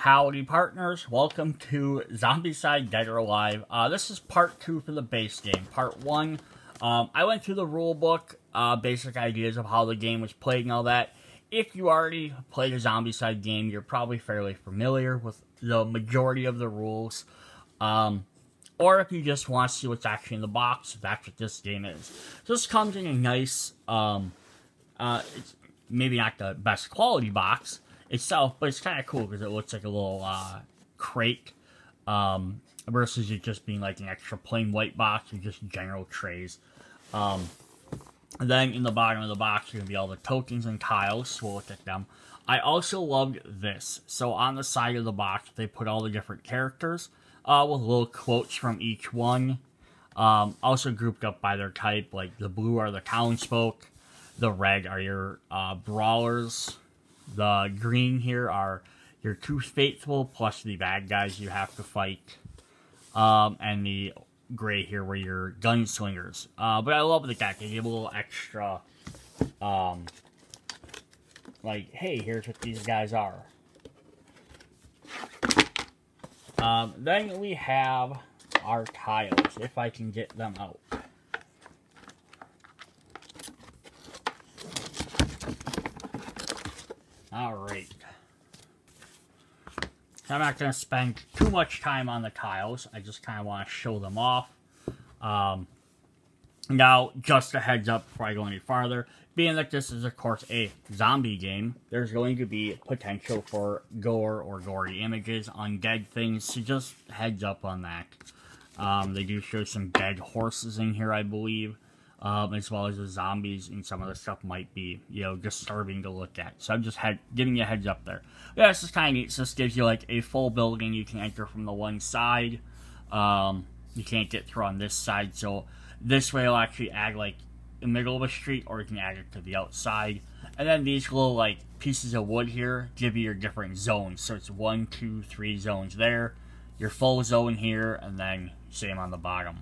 Howdy partners, welcome to Zombicide Dead or Alive. This is part 2 for the base game. Part 1, I went through the rule book, basic ideas of how the game was played and all that. If you already played a Zombicide game, you're probably fairly familiar with the majority of the rules. Or if you just want to see what's actually in the box, that's what this game is. So this comes in a nice, it's maybe not the best quality box itself, but it's kind of cool because it looks like a little crate versus it just being like an extra plain white box with just general trays. And then in the bottom of the box are going to be all the tokens and tiles, so we'll look at them. I also loved this. So on the side of the box they put all the different characters with little quotes from each one. Also grouped up by their type, like the blue are the townsfolk, the red are your brawlers, the green here are your two faithful plus the bad guys you have to fight. And the gray here were your gunslingers. But I love the fact they give a little extra, like, hey, here's what these guys are. Then we have our tiles, if I can get them out. Alright. I'm not going to spend too much time on the tiles. I just kind of want to show them off. Now, just a heads up before I go any farther. Being that this is, of course, a zombie game, there's going to be potential for gore or gory images, undead things, so just heads up on that. They do show some dead horses in here, I believe. As well as the zombies, and some of the stuff might be, you know, disturbing to look at. So I'm just giving you a heads up there. Yeah, this is kind of neat. So this gives you like a full building. You can enter from the one side. You can't get through on this side. So this way will actually add like the middle of a street, or you can add it to the outside. And then these little like pieces of wood here give you your different zones. So it's 1, 2, 3 zones there. Your full zone here, and then same on the bottom.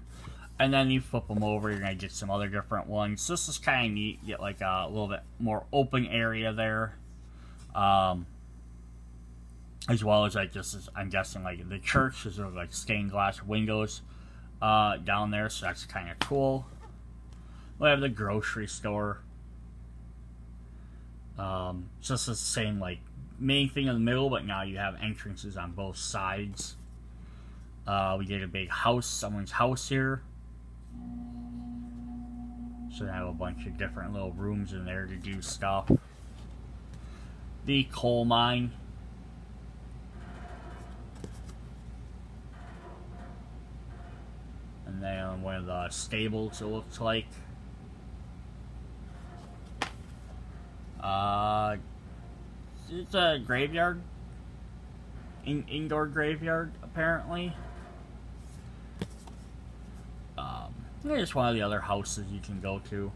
And then you flip them over, you're going to get some other different ones. So this is kind of neat. You get like a little bit more open area there. As well as like this is, I'm guessing, like the church. There's like stained glass windows down there. So that's kind of cool. We have the grocery store. So this is the same like main thing in the middle, but now you have entrances on both sides. We get a big house, someone's house here. So they have a bunch of different little rooms in there to do stuff. The coal mine. And then one of the stables, it looks like. It's a graveyard. Indoor graveyard, apparently. There's one of the other houses you can go to.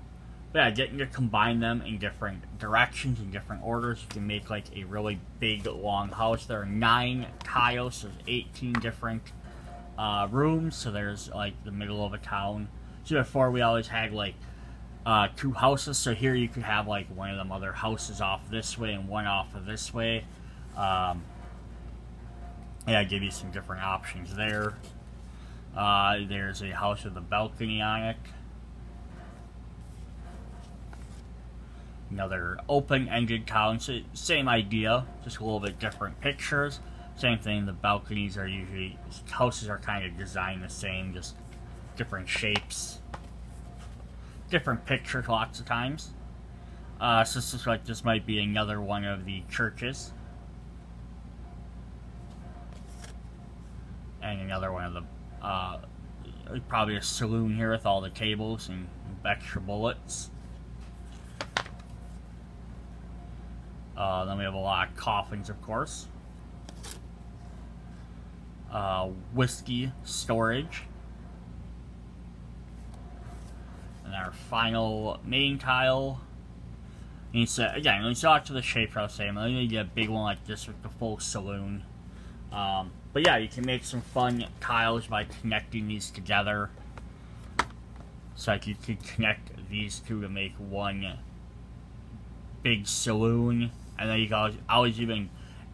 But yeah, getting to combine them in different directions, in different orders, you can make like a really big, long house. There are 9 tiles, so there's 18 different rooms. So there's like the middle of a town. So before we always had like 2 houses. So here you could have like one of them other houses off this way and one off of this way. Yeah, give you some different options there. There's a house with a balcony on it. Another open-ended town, so same idea, just a little bit different pictures. Same thing, the balconies are usually, houses are kind of designed the same, just different shapes. Different pictures lots of times. So this is like, this might be another one of the churches. And another one of the probably a saloon here with all the tables and extra bullets. Then we have a lot of coffins, of course. Whiskey storage. And our final main tile. And so, again, when you saw it to the shape I was saying, I need to get a big one like this with the full saloon. But yeah, you can make some fun tiles by connecting these together. So like you could connect these two to make one big saloon. And then you can always even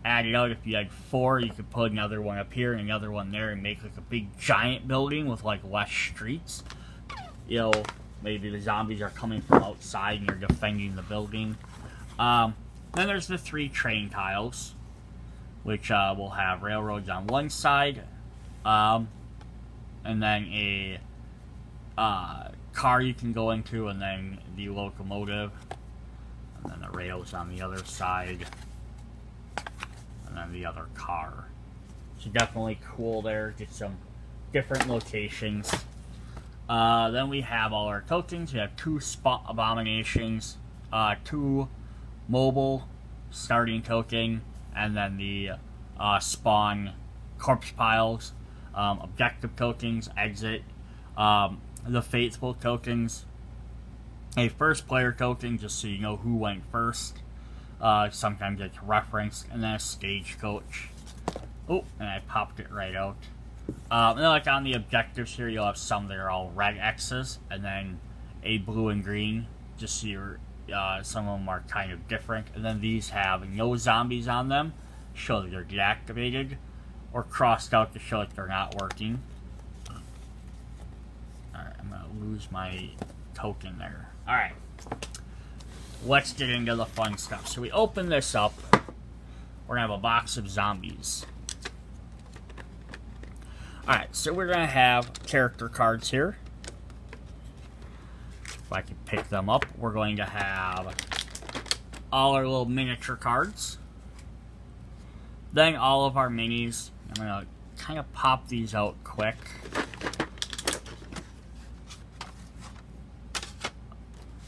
add it out. If you had 4, you could put another one up here and another one there and make like a big giant building with like less streets. You know, maybe the zombies are coming from outside and you're defending the building. Then there's the 3 train tiles, which will have railroads on one side, and then a car you can go into, and then the locomotive, and then the rails on the other side, and then the other car. So definitely cool there. Get some different locations. Then we have all our tokens. We have 2 spot abominations, 2 mobile starting token, and then the spawn corpse piles, objective tokens, exit, the faithful tokens, a first player token just so you know who went first, sometimes it's referenced, and then a stagecoach. Oh, and I popped it right out. And then like on the objectives here, you'll have some that are all red X's, and then a blue and green, just so you're, some of them are kind of different. And then these have no zombies on them, show that they're deactivated, or crossed out to show that they're not working. Alright, I'm going to lose my token there. Alright, let's get into the fun stuff. So we open this up, we're going to have a box of zombies. Alright, so we're going to have character cards here. If I can pick them up, we're going to have all our little miniature cards. Then all of our minis. I'm going to kind of pop these out quick.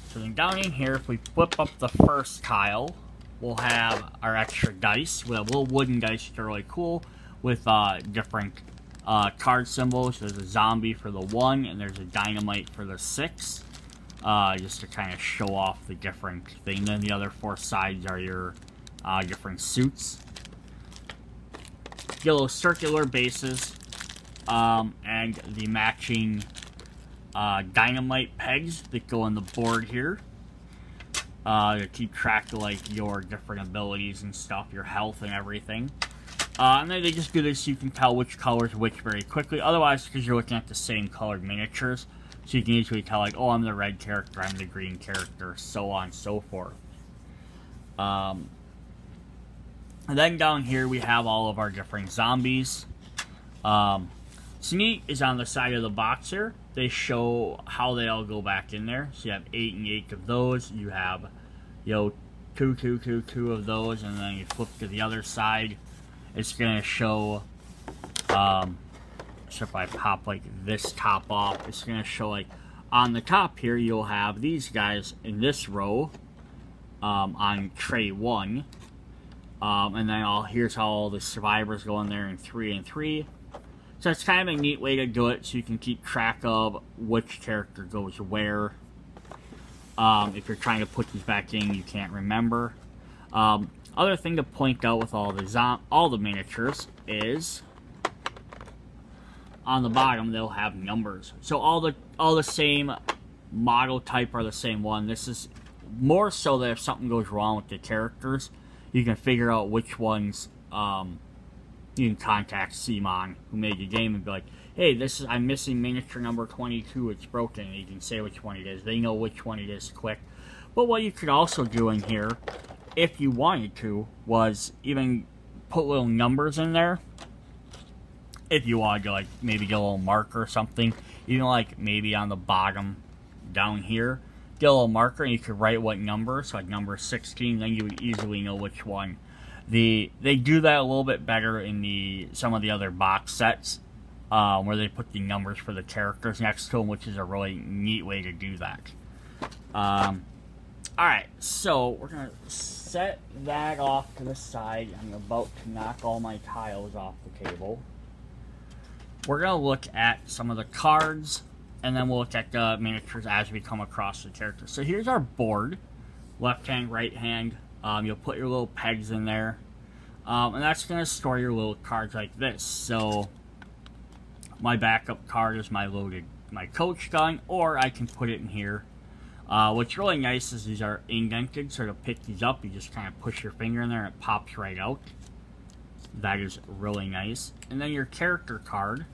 So then down in here, if we flip up the first tile, we'll have our extra dice. We have little wooden dice that are really cool with different card symbols. There's a zombie for the 1, and there's a dynamite for the 6. Just to kind of show off the different thing. Then the other 4 sides are your different suits. Get little circular bases, and the matching dynamite pegs that go on the board here. To keep track of like your different abilities and stuff, your health and everything. And then they just do this so you can tell which color's which very quickly. Otherwise, because you're looking at the same colored miniatures, so you can easily tell like, oh, I'm the red character, I'm the green character, so on and so forth. And then down here we have all of our different zombies. Sneak is on the side of the box here. They show how they all go back in there. So you have 8 and 8 of those. You have, you know, 2, 2, 2, 2 of those, and then you flip to the other side. It's gonna show. So if I pop like this top off, it's gonna show like on the top here you'll have these guys in this row on tray 1. And then here's how all the survivors go in there in 3 and 3. So it's kind of a neat way to do it, so you can keep track of which character goes where. If you're trying to put these back in, you can't remember. Other thing to point out with all the miniatures is on the bottom they'll have numbers. So all the same model type are the same one. This is more so that if something goes wrong with the characters, you can figure out which ones you can contact Simon, who made the game, and be like, hey, I'm missing miniature number 22, it's broken. And you can say which one it is. They know which one it is quick. But what you could also do in here, if you wanted to, was even put little numbers in there. If you wanted to, like, maybe get a little marker or something. Even, like, maybe on the bottom down here, get a little marker, and you could write what number. So, like, number 16, then you would easily know which one. They do that a little bit better in some of the other box sets, where they put the numbers for the characters next to them, which is a really neat way to do that. Alright, so we're going to set that off to the side. I'm about to knock all my tiles off the table. We're going to look at some of the cards, and then we'll look at the miniatures as we come across the characters. So here's our board. Left hand, right hand. You'll put your little pegs in there. And that's going to store your little cards like this. So my backup card is my coach gun, or I can put it in here. What's really nice is these are indented, so to pick these up, you just kind of push your finger in there and it pops right out. That is really nice. And then your character card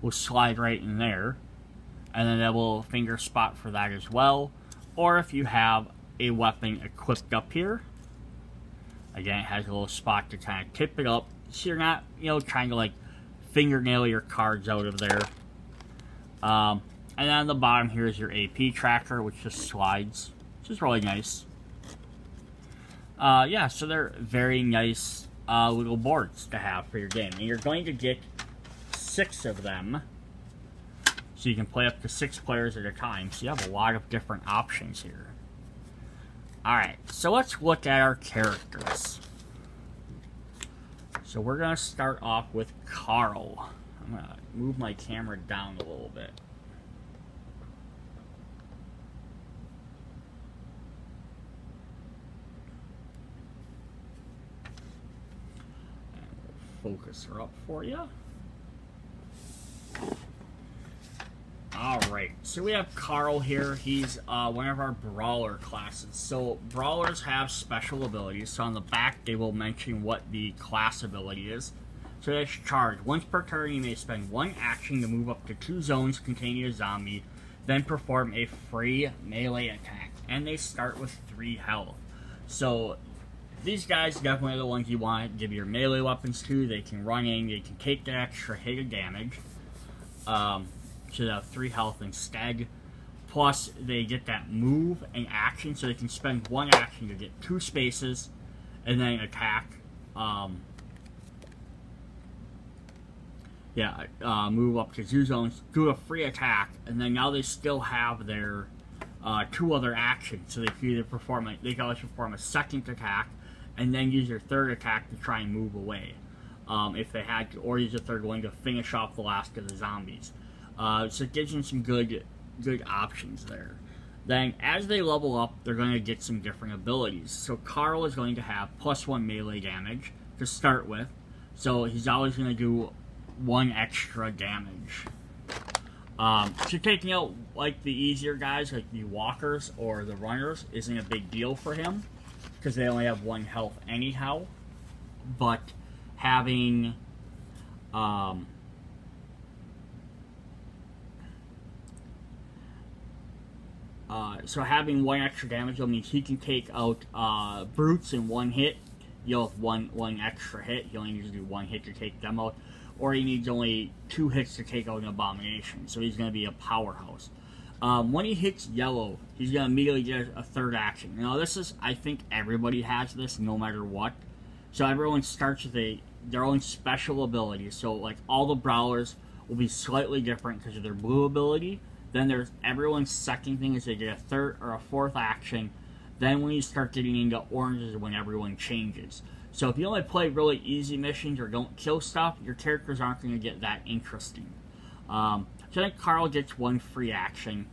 will slide right in there. And then a little finger spot for that as well. Or if you have a weapon equipped up here, again, it has a little spot to kind of tip it up, so you're not, you know, trying to like fingernail your cards out of there. And then on the bottom here is your AP tracker, which just slides, which is really nice. Yeah, so they're very nice little boards to have for your game. And you're going to get 6 of them, so you can play up to 6 players at a time. So you have a lot of different options here. Alright, so let's look at our characters. So we're going to start off with Carl. I'm going to move my camera down a little bit. Focus her up for you. Alright, so we have Carl here. He's one of our brawler classes. So brawlers have special abilities. So on the back they will mention what the class ability is. So that's charge. Once per turn you may spend 1 action to move up to 2 zones containing a zombie, then perform a free melee attack. And they start with 3 health. So these guys definitely are the ones you want to give your melee weapons to. They can run in, they can take that extra hit of damage. So they have 3 health instead. Plus, they get that move and action, so they can spend 1 action to get 2 spaces, and then attack. Move up to 2 zones, do a free attack, and then now they still have their 2 other actions. So they can either they can always perform a second attack, and then use their 3rd attack to try and move away, if they had to, or use a 3rd one to finish off the last of the zombies. So it gives them some good options there. Then, as they level up, they're going to get some different abilities. So Carl is going to have +1 melee damage to start with. So he's always going to do 1 extra damage. So taking out like the easier guys, like the walkers or the runners, isn't a big deal for him, because they only have 1 health anyhow. But having having 1 extra damage means he can take out brutes in 1 hit. You'll have one extra hit. He only needs to do 1 hit to take them out, or he needs only 2 hits to take out an abomination. So he's going to be a powerhouse. When he hits yellow, he's going to immediately get a 3rd action. Now this is, I think everybody has this, no matter what. So everyone starts with their own special ability. So like all the brawlers will be slightly different because of their blue ability. Then there's everyone's second thing is they get a 3rd or a 4th action. Then when you start getting into orange is when everyone changes. So if you only play really easy missions or don't kill stuff, your characters aren't going to get that interesting. So I think Carl gets 1 free action,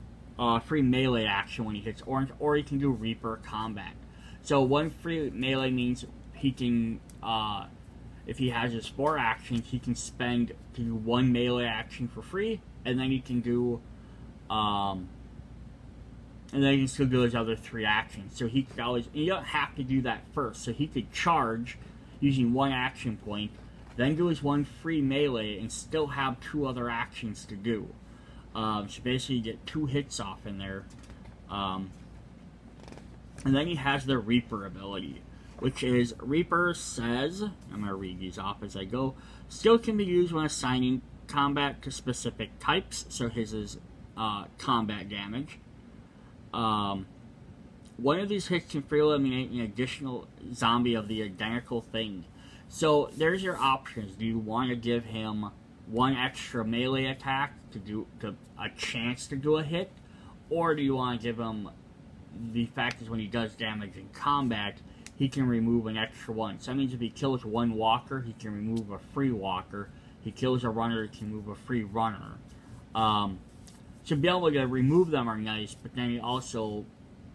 free melee action when he hits orange, or he can do Reaper combat. So 1 free melee means he can, if he has his 4 actions, he can spend to do 1 melee action for free, and then he can do and then he can still do his other 3 actions. So he could always, you don't have to do that first. So he could charge using 1 action point, then do his 1 free melee, and still have 2 other actions to do. So basically you get 2 hits off in there. And then he has the Reaper ability, which is, Reaper says, I'm going to read these off as I go, skill can be used when assigning combat to specific types. So his is combat damage. One of these hits can free eliminate an additional zombie of the identical thing. So there's your options. Do you want to give him 1 extra melee attack to a chance to do a hit, or do you want to give him the fact is when he does damage in combat, he can remove an extra 1. So that means if he kills 1 walker, he can remove a free walker. He kills a runner, he can remove a free runner. To be able to remove them are nice, but then it also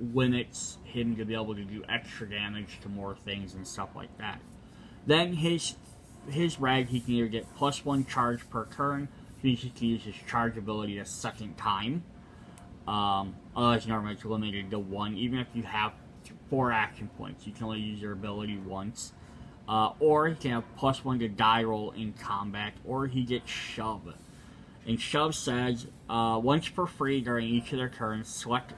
limits him to be able to do extra damage to more things and stuff like that. Then his rag, he can either get +1 charge per turn, means he can use his charge ability a 2nd time. Otherwise, normally it's limited to 1. Even if you have 4 action points, you can only use your ability once. or he can have +1 to die roll in combat, or he gets shove. And shove says, once per free during each of their turns, select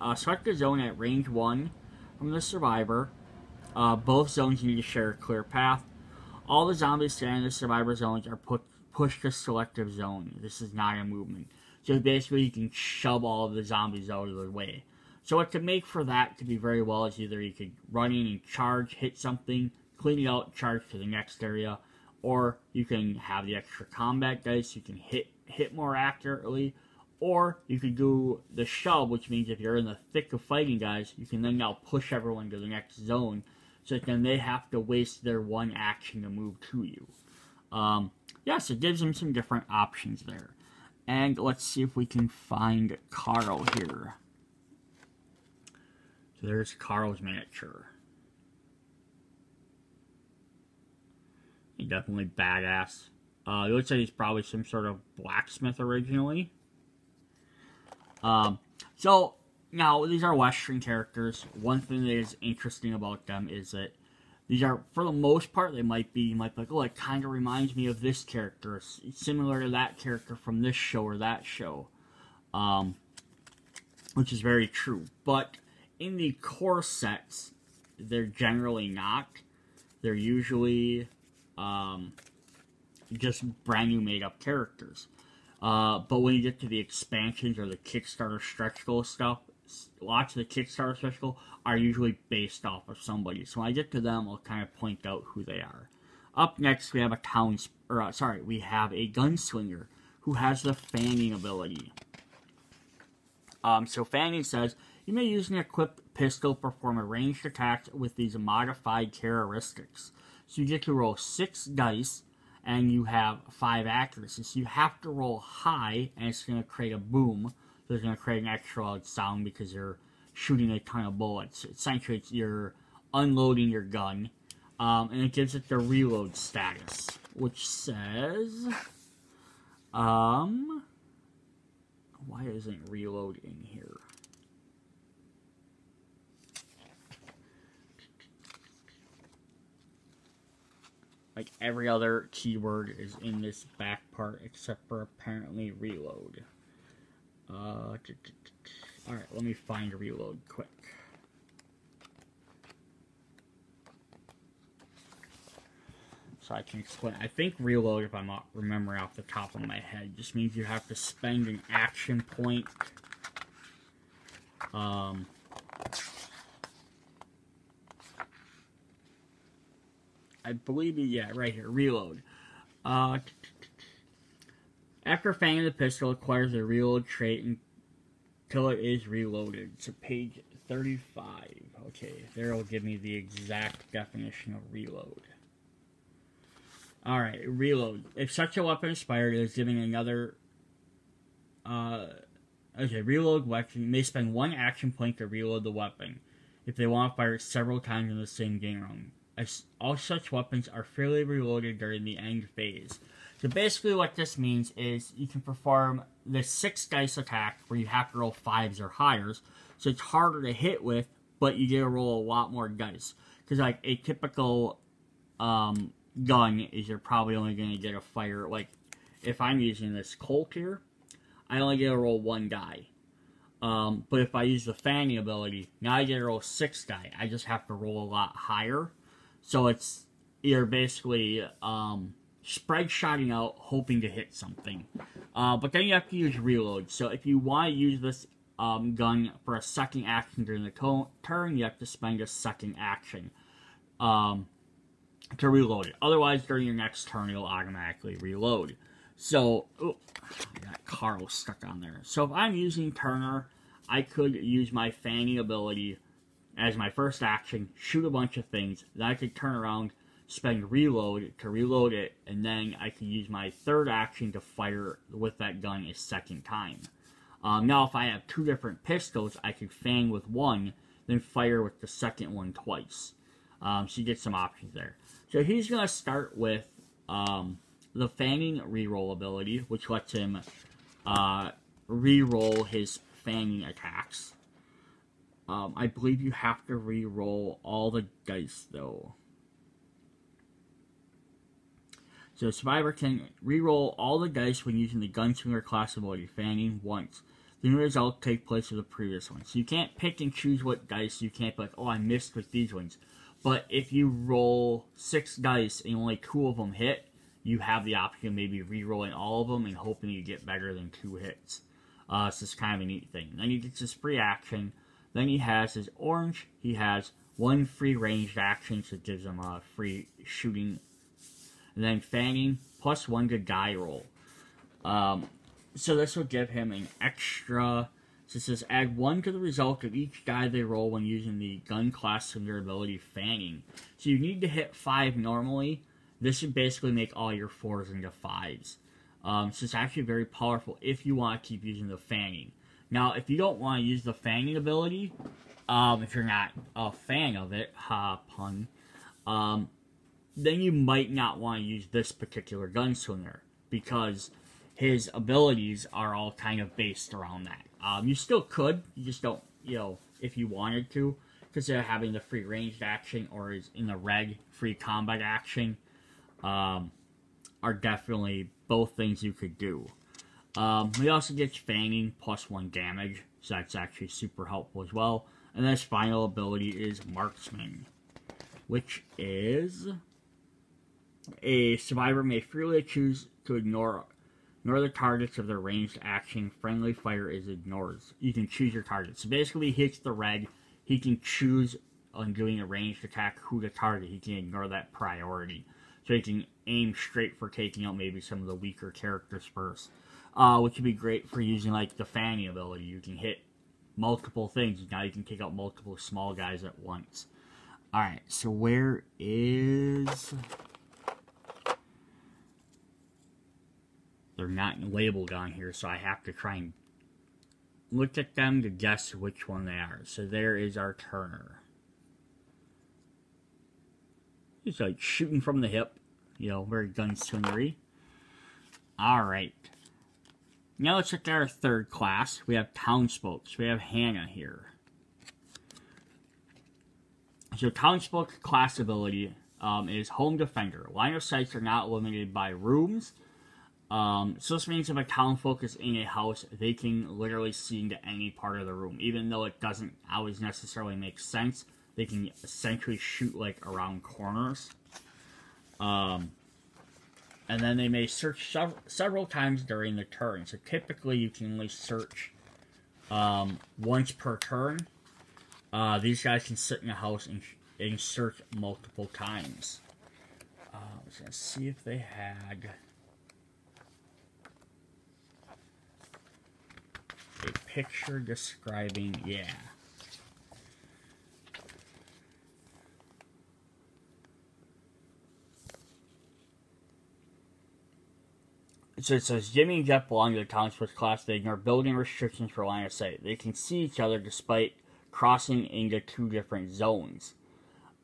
a zone at range 1 from the survivor. Both zones need to share a clear path. All the zombies standing in the survivor zones are pushed to selective zone. This is not a movement. So basically you can shove all of the zombies out of the way. So what could make for that could be very well is either you could run in and charge, hit something, clean it out, charge to the next area, or you can have the extra combat dice, you can hit more accurately, or you could do the shove, which means if you're in the thick of fighting guys, you can then now push everyone to the next zone, so then they have to waste their one action to move to you. Yes, it gives them some different options there. And let's see if we can find Carl here. So there's Carl's miniature. He's definitely badass. It looks like he's probably some sort of blacksmith originally. So, now, these are Western characters. One thing that is interesting about them is that these are, for the most part, you might be like, oh, it kind of reminds me of this character. It's similar to that character from this show or that show. Which is very true. But in the core sets, they're generally not. They're usually just brand new made up characters. But when you get to the expansions or the Kickstarter stretch goal stuff, lots of the Kickstarter stretch goal are usually based off of somebody. So when I get to them, I'll kind of point out who they are. Up next, we have a we have a gunslinger who has the fanning ability. So fanning says, you may use an equipped pistol, perform a ranged attack with these modified characteristics. So you get to roll 6 dice, and you have 5 accuracy. So you have to roll high, and it's going to create a boom. So it's going to create an extra loud sound because you're shooting a ton of bullets. Essentially, you're unloading your gun. And it gives it the reload status, which says... why isn't reload in here? Like every other keyword is in this back part except for apparently reload. Alright, let me find reload quick. So I can explain. I think reload, if I'm not remembering off the top of my head, just means you have to spend an action point. I believe, yeah, right here, reload. After fanning the pistol, acquires a reload trait until it is reloaded. So page 35. Okay, there will give me the exact definition of reload. Alright, reload. If such a weapon is fired, it is giving another... reload weapon. You may spend 1 action point to reload the weapon if they want to fire it several times in the same game round. All such weapons are fairly reloaded during the end phase. So basically what this means is you can perform the 6 dice attack where you have to roll 5s or higher. So it's harder to hit with, but you get to roll a lot more dice. Because like a typical gun is you're probably only going to get a fire. Like if I'm using this Colt here, I only get to roll 1 die. But if I use the fanning ability, now I get to roll 6 die. I just have to roll a lot higher. So you're basically spread shotting out, hoping to hit something. But then you have to use reload. So if you want to use this gun for a second action during the turn, you have to spend a second action to reload it. Otherwise, during your next turn, it'll automatically reload. So, I got Carl stuck on there. So if I'm using Turner, I could use my fanning ability as my first action, shoot a bunch of things, then I could turn around, spend reload to reload it, and then I could use my third action to fire with that gun a second time. Now if I have 2 different pistols, I could fan with one, then fire with the second one twice. So you get some options there. So he's going to start with the fanning reroll ability, which lets him reroll his fanning attacks. I believe you have to re-roll all the dice, though. So the survivor can re-roll all the dice when using the gunslinger class ability, fanning, once. The new result take place of the previous one. So you can't pick and choose what dice. You can't be like, oh, I missed with these ones. But if you roll 6 dice and only 2 of them hit, you have the option of maybe re-rolling all of them and hoping you get better than 2 hits. So it's kind of a neat thing. Then he gets his free action. Then he has his orange. He has 1 free ranged action, so it gives him a free shooting. And then fanning, +1 to die roll. So this will give him an extra. So it says add 1 to the result of each die they roll when using the gun class and their ability fanning. So you need to hit 5 normally. This should basically make all your 4s into 5s. So it's actually very powerful if you want to keep using the fanning. Now, if you don't want to use the fanning ability, if you're not a fan of it, pun, then you might not want to use this particular gunslinger, because his abilities are all kind of based around that. You still could, you just don't, if you wanted to, because they're having the free ranged action, or is in the red free combat action, are definitely both things you could do. He also gets fanning +1 damage, so that's actually super helpful as well. And then his final ability is marksman, which is a survivor may freely choose to ignore the targets of their ranged action. Friendly fire is ignored. You can choose your target. So basically, he hits the red. He can choose on doing a ranged attack who to target. He can ignore that priority. So he can aim straight for taking out maybe some of the weaker characters first. Which would be great for using like the fanning ability. You can hit multiple things. Now you can take out multiple small guys at once. Alright, so where is... They're not labeled on here, so I have to try and look at them to guess which one they are. So there is our Turner. He's like shooting from the hip. Very gunslingery. Alright. Now let's look at our third class. We have townsfolk. So we have Hannah here. So townsfolk class ability is home defender. Line of sights are not limited by rooms. So this means if a townfolk is in a house, they can literally see into any part of the room. Even though it doesn't always necessarily make sense, they can essentially shoot like around corners. And then they may search several times during the turn. So typically you can only search once per turn. These guys can sit in a house and search multiple times. I was going to see if they had a picture describing, yeah. So it says, Jimmy and Jeff belong to the townsfolk class. They ignore building restrictions for line of sight. They can see each other despite crossing into 2 different zones.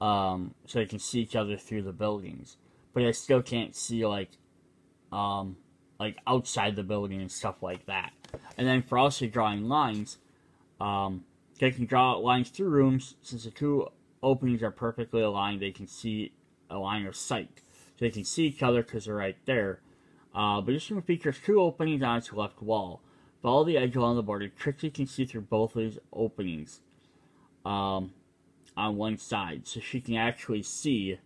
So they can see each other through the buildings. But they still can't see, like outside the building and stuff like that. And then for also drawing lines, they can draw lines through rooms. Since the 2 openings are perfectly aligned, they can see a line of sight. So they can see each other because they're right there. But this room features 2 openings on its left wall. Follow the edge along the border. Trixie can see through both of these openings on one side. So she can actually see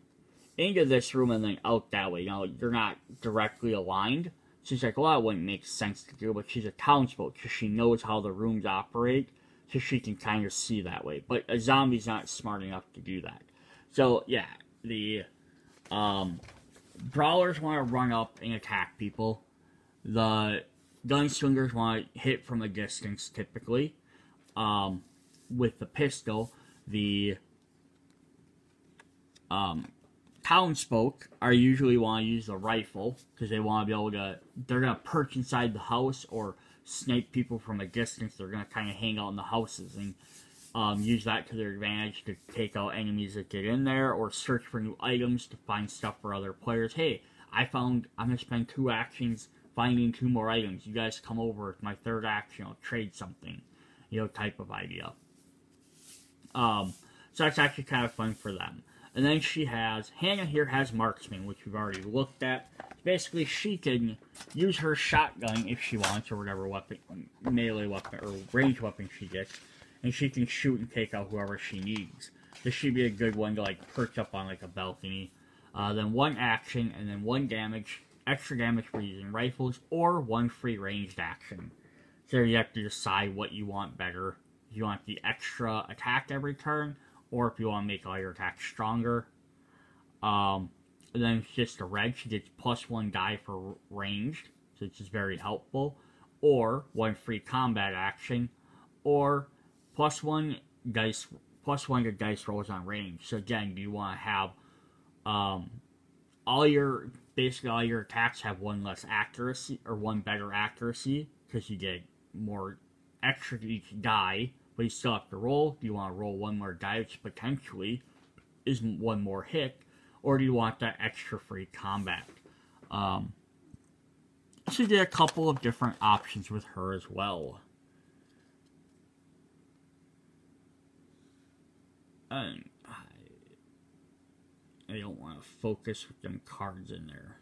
into this room and then out that way. Now, they're not directly aligned. She's like, well, that wouldn't make sense to do, but she's a townsfolk, so she knows how the rooms operate, so she can kind of see that way. But a zombie's not smart enough to do that. So, yeah, the brawlers want to run up and attack people. The gunslingers want to hit from a distance, typically. With the pistol, the townsfolk are usually want to use the rifle because they want to be able to, they're going to perch inside the house or snipe people from a distance. They're going to kind of hang out in the houses and use that to their advantage to take out enemies that get in there or search for new items to find stuff for other players. Hey, I'm going to spend 2 actions finding 2 more items. You guys come over with my 3rd action. I'll trade something, type of idea. So that's actually kind of fun for them. And then she has, Hannah here has marksman, which we've already looked at. Basically, she can use her shotgun if she wants, or whatever weapon, melee weapon, or range weapon she gets. And she can shoot and take out whoever she needs. This should be a good one to, like, perch up on, like, a balcony. Then 1 action, and then 1 damage, extra damage for using rifles, or 1 free ranged action. So you have to decide what you want better. If you want the extra attack every turn, or if you want to make all your attacks stronger. And then it's just a red, she gets +1 die for ranged, so it's just very helpful. Or 1 free combat action, or +1 dice, +1 to dice rolls on range. So again, you want to have basically all your attacks have 1 less accuracy, or 1 better accuracy, because you get more extra to each die, but you still have to roll. Do you want to roll 1 more die, which potentially is 1 more hit, or do you want that extra free combat? So you get a couple of different options with her as well. And I don't want to focus with them cards in there.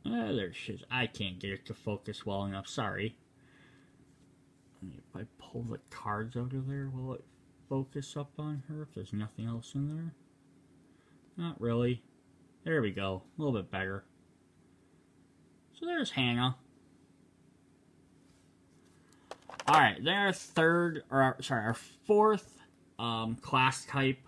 There she is. I can't get it to focus well enough. Sorry. If I pull the cards out of there, will it focus up on her if there's nothing else in there? Not really. There we go. A little bit better. So there's Hannah. Alright, then our fourth class type.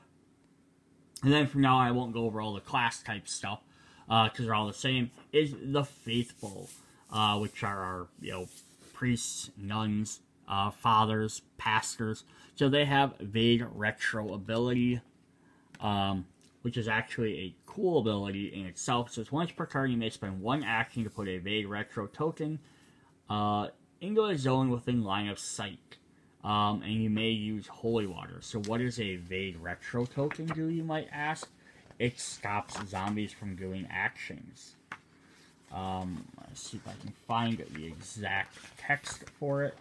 And then from now on, I won't go over all the class type stuff, because they're all the same, is the Faithful, which are our, priests, nuns, fathers, pastors. So they have Evade Retro ability, which is actually a cool ability in itself. It says once per turn, you may spend 1 action to put a Evade Retro token into a zone within line of sight. And you may use Holy Water. So what does a Evade Retro token do, you might ask? It stops zombies from doing actions. Let's see if I can find the exact text for it.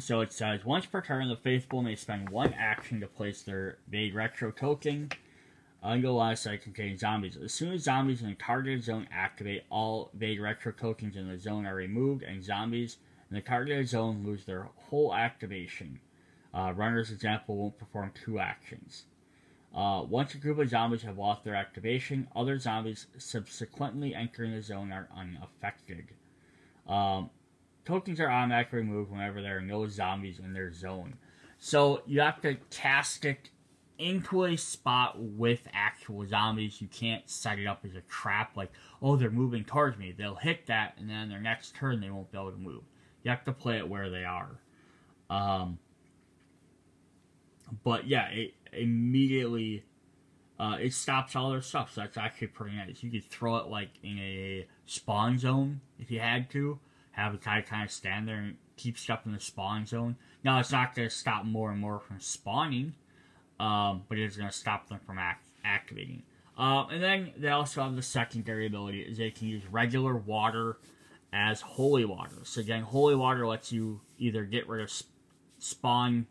So it says, once per turn, the Faithful may spend 1 action to place their Evade Retro token into a line of sight containing zombies. As soon as zombies in the targeted zone activate, all Evade Retro tokens in the zone are removed, and zombies in the targeted zone lose their whole activation. Runner's example won't perform 2 actions. Once a group of zombies have lost their activation, other zombies subsequently entering the zone are unaffected. Tokens are automatically removed whenever there are no zombies in their zone. So you have to cast it into a spot with actual zombies. You can't set it up as a trap, like, oh, they're moving towards me. They'll hit that, and then their next turn they won't be able to move. You have to play it where they are. But yeah, it immediately, it stops all their stuff, so that's actually pretty nice. You could throw it, like, in a spawn zone, if you had to. Have the guy kind of stand there and keep stuff in the spawn zone. Now, it's not going to stop more and more from spawning, but it's going to stop them from activating. And then they also have the secondary ability, is they can use regular water as holy water. So again, holy water lets you either get rid of spawn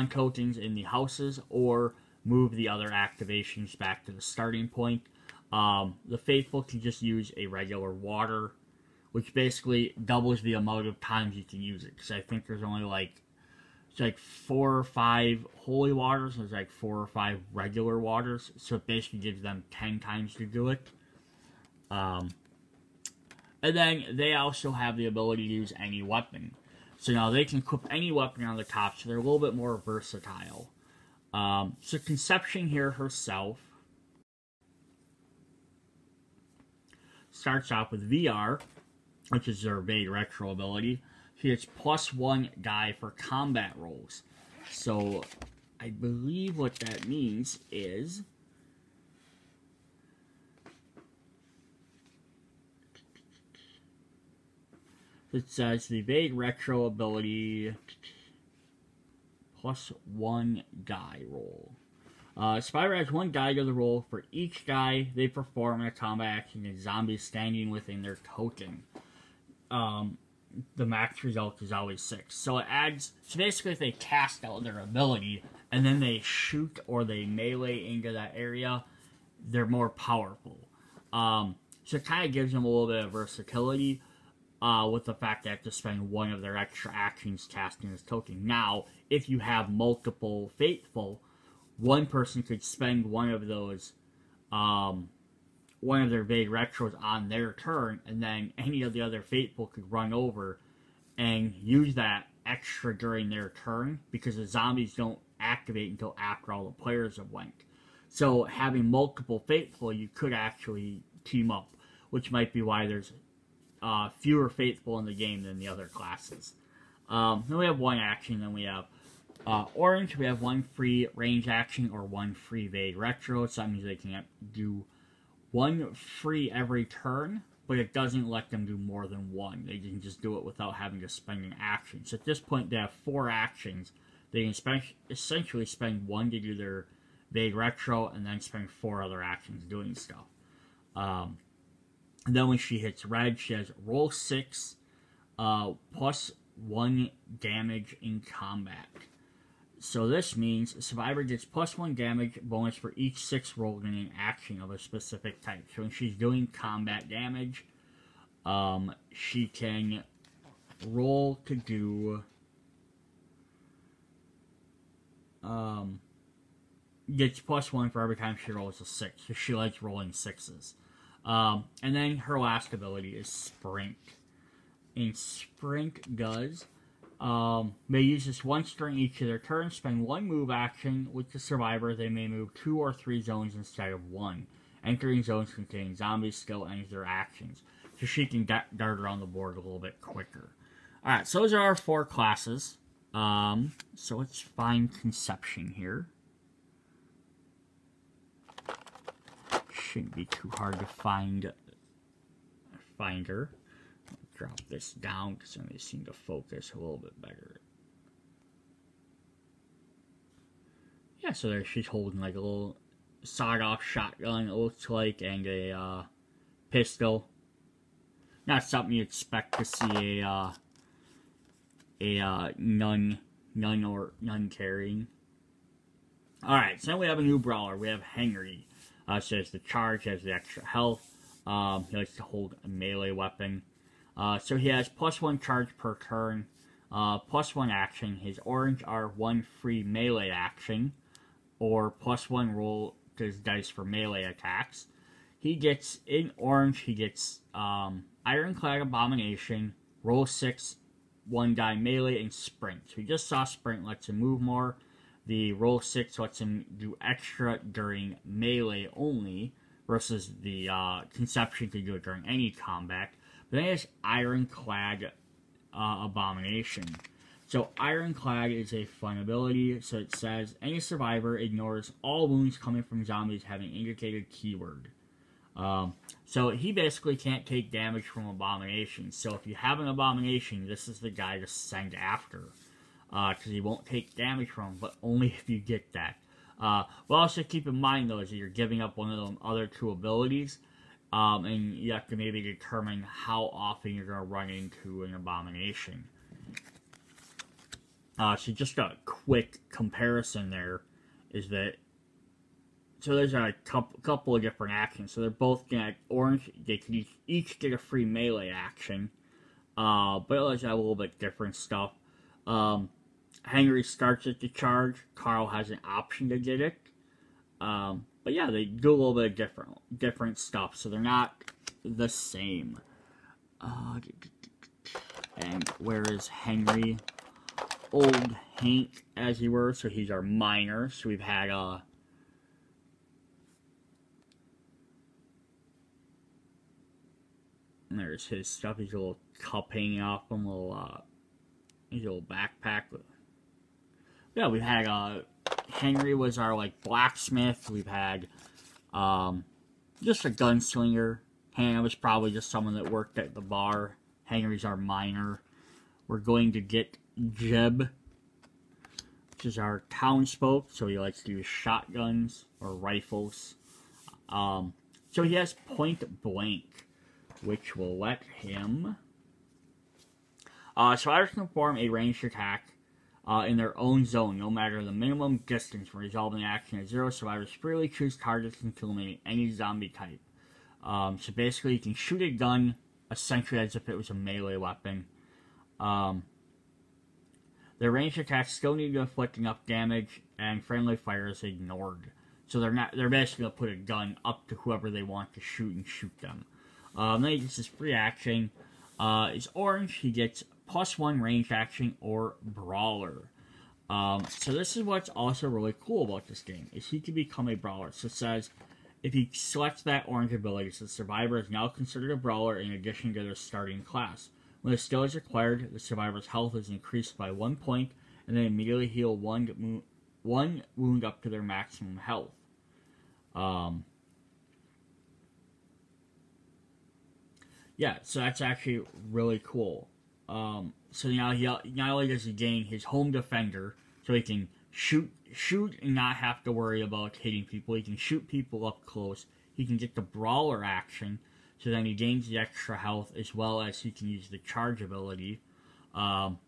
tokens in the houses, or move the other activations back to the starting point. The Faithful can just use a regular water, which basically doubles the amount of times you can use it. Because I think there's only it's 4 or 5 holy waters, and there's 4 or 5 regular waters. So it basically gives them 10 times to do it. And then they also have the ability to use any weapon. So now they can equip any weapon on the top, so they're a little bit more versatile. So Conception here herself starts off with VR, which is their Evade Retro ability. She gets +1 die for combat rolls. So I believe what that means is it says the Evade Retro ability +1 die roll. Spyro adds 1 die to the roll for each die they perform in a combat action against zombies standing within their token. the max result is always 6. So it adds, so basically if they cast out their ability, and then they shoot or they melee into that area, they're more powerful. So it kind of gives them a little bit of versatility, with the fact they have to spend one of their extra actions casting this token. Now, if you have multiple Faithful, one person could spend one of those, one of their Vague Retros on their turn, and then any of the other Faithful could run over and use that extra during their turn, because the zombies don't activate until after all the players have went. So having multiple Faithful, you could actually team up, which might be why there's fewer Faithful in the game than the other classes. Then we have one action, then we have Orange, we have one free range action or one free Vague Retro, so that means they can do one free every turn, but it doesn't let them do more than one. They can just do it without having to spend an action. So at this point, they have 4 actions. They can essentially spend one to do their Vague Retro, and then spend 4 other actions doing stuff. And then when she hits red, she has roll 6, plus 1 damage in combat. So this means the survivor gets plus 1 damage bonus for each 6 rolled in an action of a specific type. So when she's doing combat damage, she can roll to do, gets plus 1 for every time she rolls a 6. So she likes rolling 6s. And then her last ability is Sprint. And Sprint does, they use this once during each of their turns, spend 1 move action with the survivor. They may move 2 or 3 zones instead of 1. Entering zones containing zombies still ends their actions. So she can dart around the board a little bit quicker. Alright, so those are our 4 classes. So let's find Conception here. Shouldn't be too hard to find her. Drop this down because then they seem to focus a little bit better. Yeah, so there she's holding like a little sawed-off shotgun, it looks like, and a pistol. Not something you expect to see a nun carrying. Alright, so then we have a new brawler. We have Henry. So has the charge, has the extra health. He likes to hold a melee weapon. So he has plus 1 charge per turn, plus 1 action. His orange are 1 free melee action, or plus 1 roll to his dice for melee attacks. He gets, in orange, he gets Ironclad Abomination, roll 6, 1 die melee, and sprint. So we just saw sprint lets him move more. The roll 6 lets him do extra during melee only, versus the Conception can do it during any combat. But then he has Ironclad Abomination. So Ironclad is a fun ability. So it says, any survivor ignores all wounds coming from zombies having indicated keyword. So he basically can't take damage from Abomination. So if you have an Abomination, this is the guy to send after. Because he won't take damage from him, but only if you get that. But also keep in mind, though, is that you're giving up one of the other 2 abilities, and you have to maybe determine how often you're going to run into an Abomination. So just a quick comparison there is that, so there's a couple of different actions. So they're both going to, orange, they can each get a free melee action, but it does have a little bit different stuff. Henry starts at the charge. Carl has an option to get it. But yeah, they do a little bit of different stuff, so they're not the same. And where is Henry? Old Hank, as he were, so he's our miner. So we've had, there's his stuff. He's a little cup hanging off him, his little backpack. Yeah, we've had, Henry was our, like, blacksmith. We've had, just a gunslinger. Hannah was probably just someone that worked at the bar. Henry's our miner. We're going to get Jeb, which is our townsfolk. So he likes to use shotguns or rifles. So he has point blank, which will let him Survivors can perform a ranged attack in their own zone, no matter the minimum distance. When resolving the action at 0, survivors freely choose targets and to eliminate any zombie type. So basically, you can shoot a gun essentially as if it was a melee weapon. Their ranged attacks still need to inflict enough damage, and friendly fire is ignored. So they're basically going to put a gun up to whoever they want to shoot and shoot them. Then he gets his free action. Is orange. He gets +1 range action or brawler. So this is what's also really cool about this game, is he can become a brawler. So it says, if he selects that orange ability, so the survivor is now considered a brawler in addition to their starting class. When the skill is acquired, the survivor's health is increased by 1 point, and they immediately heal one wound up to their maximum health. Yeah, so that's actually really cool. So now not only does he gain his home defender, so he can shoot and not have to worry about hitting people. He can shoot people up close. He can get the brawler action, so then he gains the extra health, as well as he can use the charge ability. Then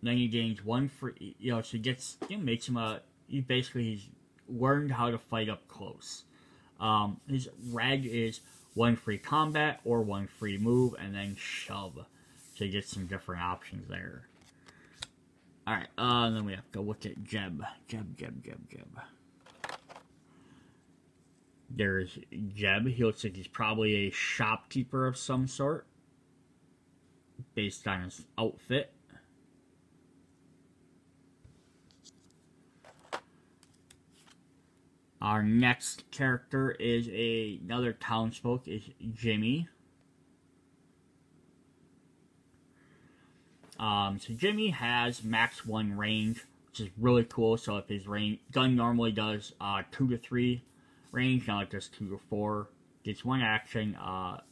he gains 1 free, so he gets, makes him he's learned how to fight up close. His red is 1 free combat or 1 free move, and then shove. So you get some different options there. Alright, then we have to look at Jeb. Jeb. There's Jeb. He looks like he's probably a shopkeeper of some sort, based on his outfit. Our next character is another townsfolk, is Jimmy. So Jimmy has max 1 range, which is really cool. So if his gun normally does 2 to 3 range, now it does 2 to 4. Gets 1 action,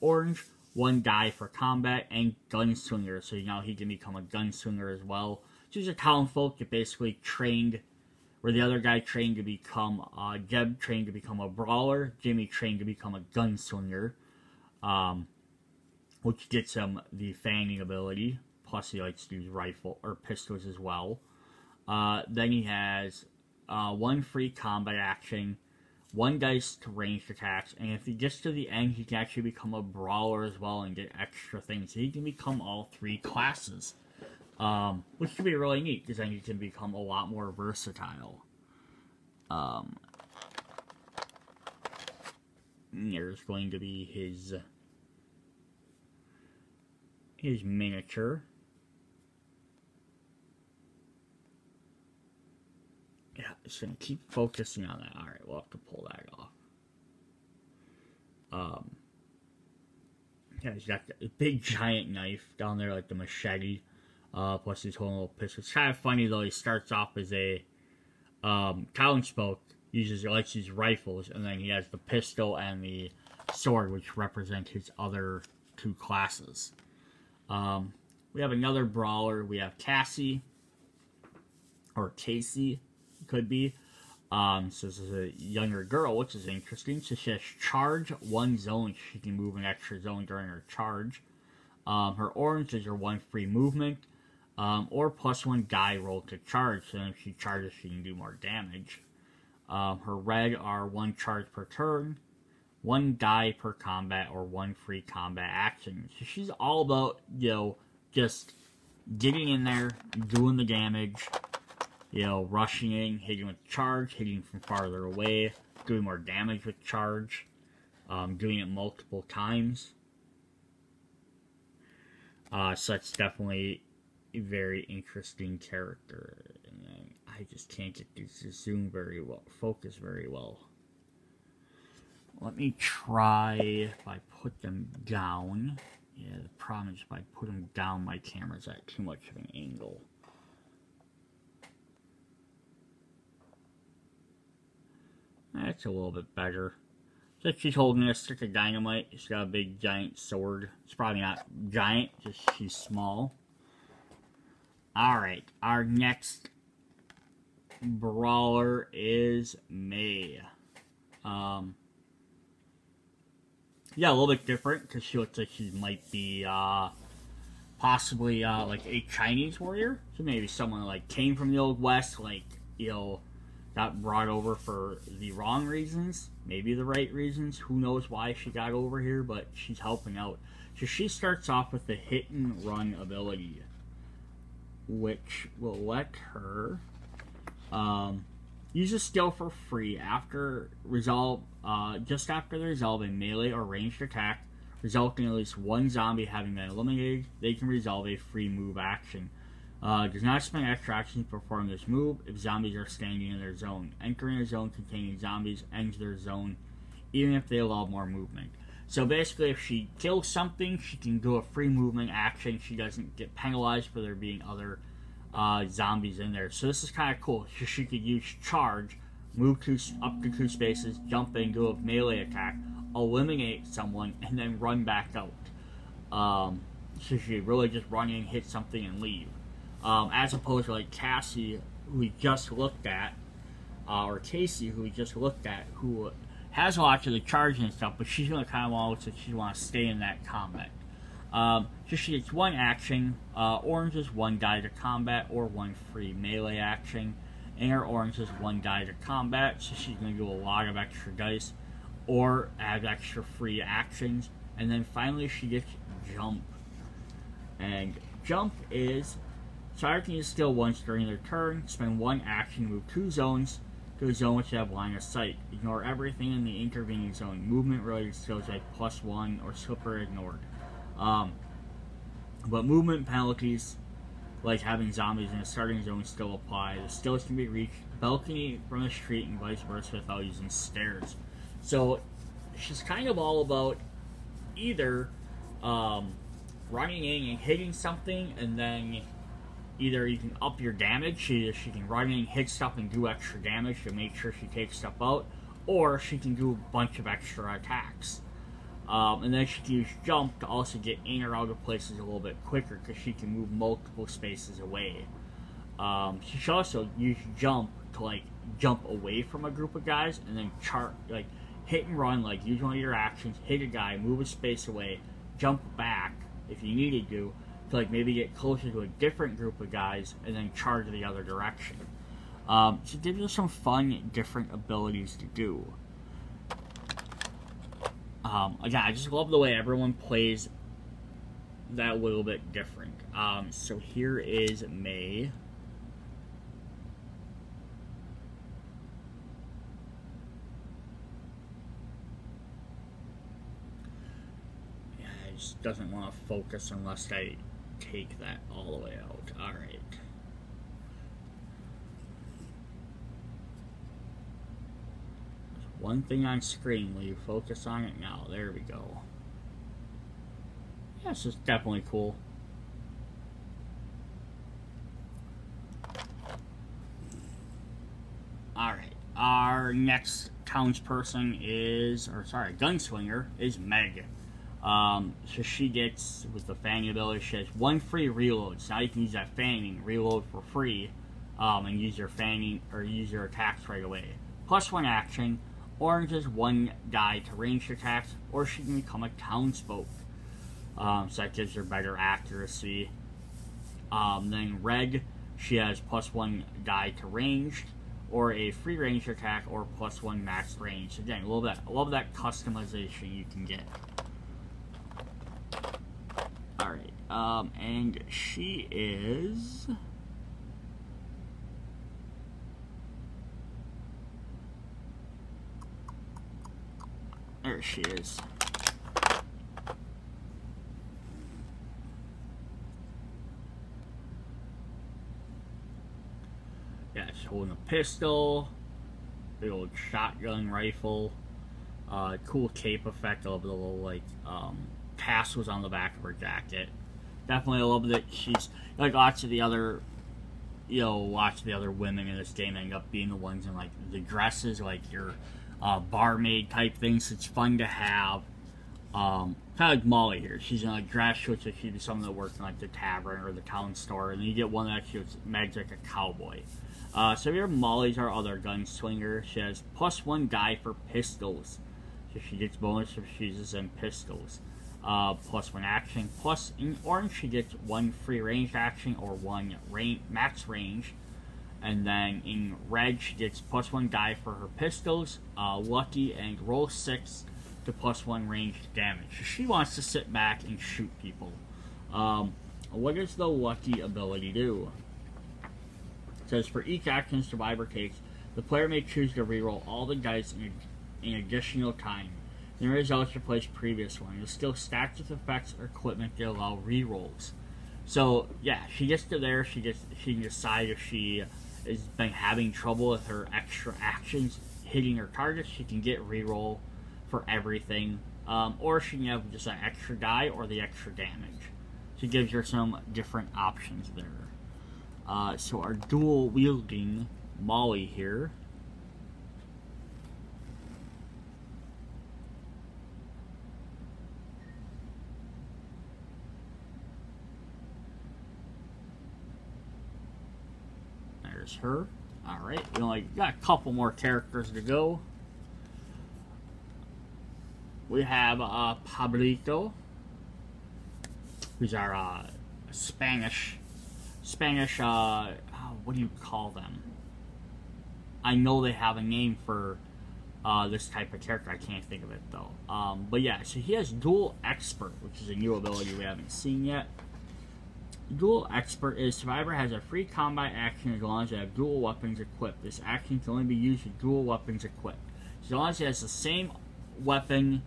orange, 1 die for combat, and gunslinger. So now he can become a gunslinger as well. So he's a townsfolk that basically trained, where the other guy trained to become, Jeb trained to become a brawler, Jimmy trained to become a gunslinger, which gets him the fanning ability. Plus he likes to use rifle or pistols as well. Then he has 1 free combat action, 1 dice to ranged attacks, and if he gets to the end, he can actually become a brawler as well and get extra things. So he can become all 3 classes, which can be really neat, because then he can become a lot more versatile. There's going to be his miniature. Yeah, it's going to keep focusing on that. Alright, we'll have to pull that off. Yeah, he's got a big giant knife down there, like the machete. Plus his whole little pistol. It's kind of funny, though. He starts off as a townsfolk. Likes his rifles, and then he has the pistol and the sword, which represent his other 2 classes. We have another brawler. We have Cassie, or Casey, could be. So this is a younger girl, which is interesting. So she has charge 1 zone. She can move an extra zone during her charge. Her orange is her 1 free movement, or +1 die roll to charge. So if she charges, she can do more damage. Her red are 1 charge per turn, 1 die per combat, or 1 free combat action. So she's all about, just getting in there, doing the damage, rushing in, hitting with charge, hitting from farther away, doing more damage with charge, doing it multiple times. So that's definitely a very interesting character. And I just can't get this to zoom very well, focus very well. Let me try if I put them down. Yeah, the problem is if I put them down, my camera's at too much of an angle. That's a little bit better. So she's holding a stick of dynamite. She's got a big giant sword. It's probably not giant, just she's small. Alright, our next brawler is May. Yeah, a little bit different, because she looks like she might be, possibly like a Chinese warrior. So maybe someone like came from the Old West, like, you know, got brought over for the wrong reasons, maybe the right reasons. Who knows why she got over here, but she's helping out. So she starts off with the hit and run ability, which will let her use a skill for free after resolve, just after they resolve a melee or ranged attack, resulting in at least one zombie having been eliminated. They can resolve a free move action. Does not spend extra action to perform this move if zombies are standing in their zone. Entering a zone containing zombies ends their zone, even if they allow more movement. So basically, if she kills something, she can do a free movement action. She doesn't get penalized for there being other zombies in there. So this is kind of cool. So she could use charge, move up to 2 spaces, jump in, do a melee attack, eliminate someone, and then run back out. So she could really just run in, hit something, and leave. As opposed to like Cassie, who we just looked at, or Casey, who we just looked at, who has lots of the charge and stuff, but she's going to kind of want to stay in that combat. So she gets 1 action. Orange is 1 die to combat or 1 free melee action. And her orange is 1 die to combat, so she's going to do a lot of extra dice or add extra free actions. And then finally she gets jump. And jump is target can use skill once during their turn. Spend 1 action, move 2 zones to a zone which you have line of sight. Ignore everything in the intervening zone. Movement related skills like +1 or slipper ignored. But movement penalties, like having zombies in a starting zone, still apply. The skills can be reached balcony from the street and vice versa without using stairs. So she's kind of all about either running in and hitting something, and then either you can up your damage. She can run in, hit stuff, and do extra damage to make sure she takes stuff out, or she can do a bunch of extra attacks. And then she can use jump to also get in or out of places a little bit quicker, because she can move multiple spaces away. She should also use jump to like jump away from a group of guys, and then like hit and run, like use one of your actions, hit a guy, move a space away, jump back if you needed to like maybe get closer to a different group of guys, and then charge the other direction. So it gives you some fun, different abilities to do. Again, I just love the way everyone plays that a little bit different. So here is May. Yeah, it just doesn't want to focus unless I take that all the way out. Alright. One thing on screen, will you focus on it now? There we go. Yeah, this is definitely cool. Alright, our next townsperson is, gunslinger is Meg. So she gets, with the fanning ability, she has 1 free reload. So now you can use that fanning, reload for free, and use your fanning, or use your attacks right away. +1 action. Orange is 1 die to ranged attacks, or she can become a townsfolk. So that gives her better accuracy. Then red, she has +1 die to ranged, or a free ranged attack, or +1 max range. Again, I love that customization you can get. Alright, and she is... There she is. Yeah, she's holding a pistol, big old shotgun rifle, cool cape effect of the little, like, tassels on the back of her jacket. Definitely love that she's, like lots of the other, lots of the other women in this game end up being the ones in, like, the dresses, like your barmaid type things. It's fun to have. Kind of like Molly here. She's in like dress shirts, like she'd be someone that works in like the tavern or the town store, and then you get one that actually Meg's like a cowboy. So here Molly's our other gunslinger. She has +1 die for pistols, so she gets bonus if she uses them pistols. plus 1 action. Plus, in orange, she gets 1 free ranged action or 1 max range. And then in red, she gets plus 1 die for her pistols, lucky, and roll 6 to plus 1 ranged damage. So she wants to sit back and shoot people. What does the lucky ability do? It says for each action survivor takes, the player may choose to reroll all the dice in additional time. The results replace previous one. There's still stacks with effects or equipment that allow rerolls. So yeah, she gets to there. She can decide if she has been having trouble with her extra actions hitting her targets. She can get reroll for everything, or she can have just an extra die or the extra damage. She gives her some different options there. So our dual wielding Molly here. There's her. Alright, we only got a couple more characters to go. We have Pablito, who's our Spanish, what do you call them? I know they have a name for this type of character. I can't think of it though. But yeah, so he has Dual Expert, which is a new ability we haven't seen yet. Dual Expert is survivor has a free combat action as long as they have dual weapons equipped. This action can only be used with dual weapons equipped. As long as he has the same weapon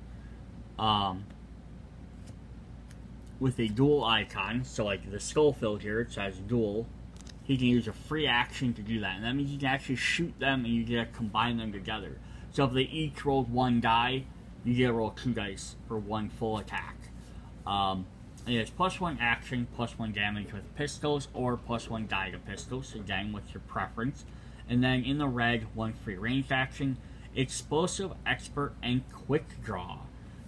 with a dual icon, so like the Skullfield here, it says dual, he can use a free action to do that. And that means you can actually shoot them and you get to combine them together. So if they each rolled 1 die, you get to roll 2 dice for 1 full attack. And it's plus 1 action, plus 1 damage with pistols, or plus 1 die to pistols. Again, what's your preference? And then in the red, 1 free ranged action, Explosive Expert, and Quick Draw.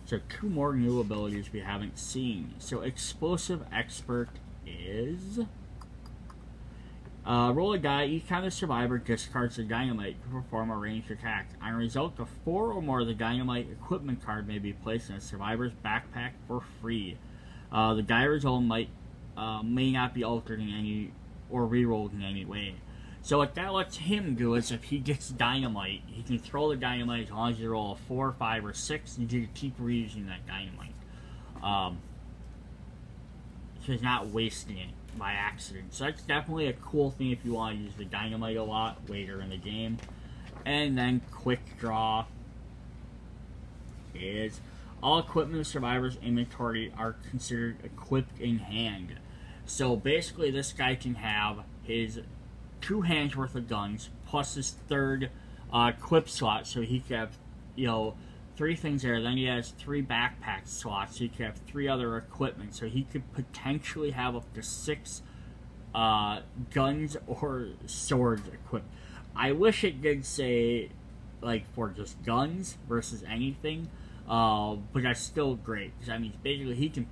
So 2 more new abilities we haven't seen. So Explosive Expert is roll a die. Each time the survivor discards the dynamite to perform a ranged attack. On a result of 4 or more, the dynamite equipment card may be placed in a survivor's backpack for free. The die result may not be altered in any or rerolled in any way. So what that lets him do is if he gets dynamite, he can throw the dynamite as long as you roll a 4, 5, or 6. You can keep reusing that dynamite. So he's not wasting it by accident. So that's definitely a cool thing if you want to use the dynamite a lot later in the game. And then Quick Draw is all equipment in the survivor's inventory are considered equipped in hand. So basically this guy can have his 2 hands worth of guns plus his 3rd equip slot, so he could have 3 things there. Then he has 3 backpack slots, so he could have 3 other equipment, so he could potentially have up to 6 guns or swords equipped. I wish it did say like for just guns versus anything, but that's still great because that means basically he can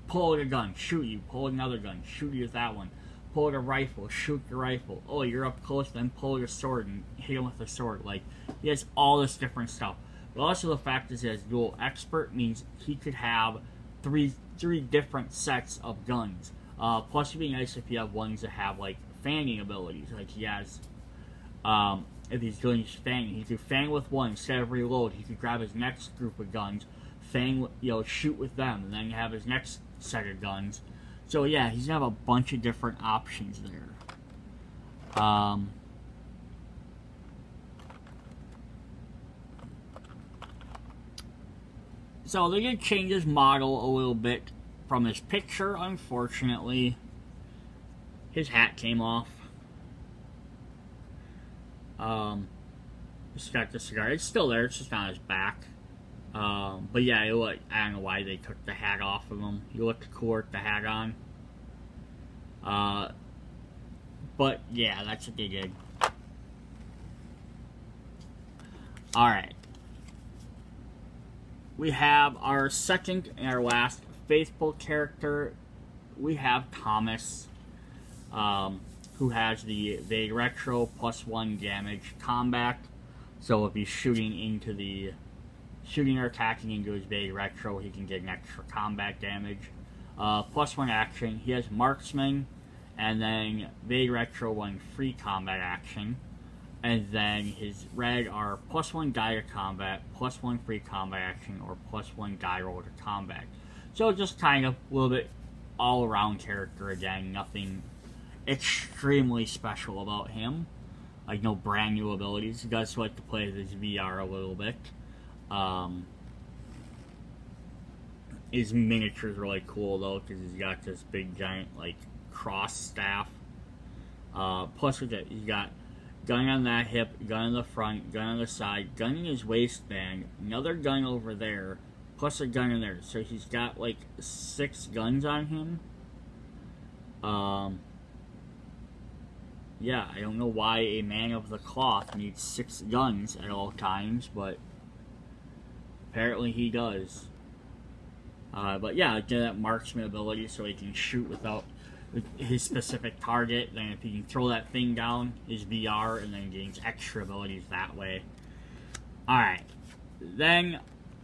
pull out a gun, shoot you, pull another gun, shoot you with that one, pull out a rifle, shoot the rifle. Oh, you're up close, then pull out a sword and hit him with a sword. Like, he has all this different stuff. But also the fact is he has Dual Expert means he could have three different sets of guns. Plus it'd be nice if you have ones that have like fanning abilities. Like he has, if he's doing his fanning, he could fang with one instead of reload. He could grab his next group of guns, fang, shoot with them, and then have his next set of guns. So yeah, he's gonna have a bunch of different options there. So they did change his model a little bit from his picture, unfortunately. His hat came off. He's got the cigar. It's still there, it's just on his back. But yeah, I don't know why they took the hat off of him. He looked cooler with the hat on. But yeah, that's what they did. Alright. We have our second and our last faithful character. We have Thomas, who has the retro +1 damage combat. So if he's shooting into the shooting or attacking into his big retro, he can get an extra combat damage. +1 action. He has marksman, and then big retro 1 free combat action. And then his red are +1 die to combat, +1 free combat action, or +1 die roll to combat. So just kind of a little bit all-around character again. Nothing extremely special about him. Like no brand new abilities. He does like to play his VR a little bit. His miniature's really cool though, because he's got this big giant like cross staff. Plus with it, he's got gun on that hip, gun on the front, gun on the side, gun in his waistband, another gun over there, plus a gun in there. So he's got like 6 guns on him. Yeah, I don't know why a man of the cloth needs 6 guns at all times, but apparently he does. But yeah, get that marksman ability so he can shoot without his specific target. Then if he can throw that thing down, his VR, and then gains extra abilities that way. Alright, then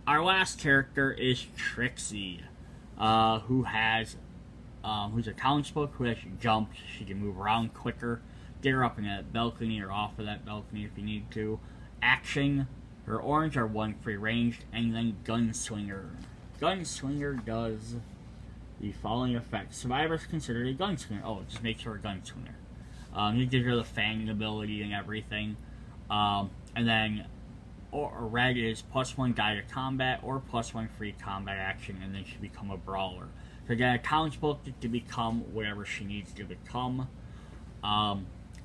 our last character is Trixie, who's a townsfolk who has jump. She can move around quicker, get her up in that balcony or off of that balcony if you need to. Action, her orange are 1 free ranged, and then Gunslinger. Gunslinger does the following effects. Survivors considered a gunslinger. Oh, it just makes her a gunslinger. He gives her the fanging ability and everything. And then red is +1 die to combat or +1 free combat action, and then she become a brawler. So again, a townsfolk to become whatever she needs to become,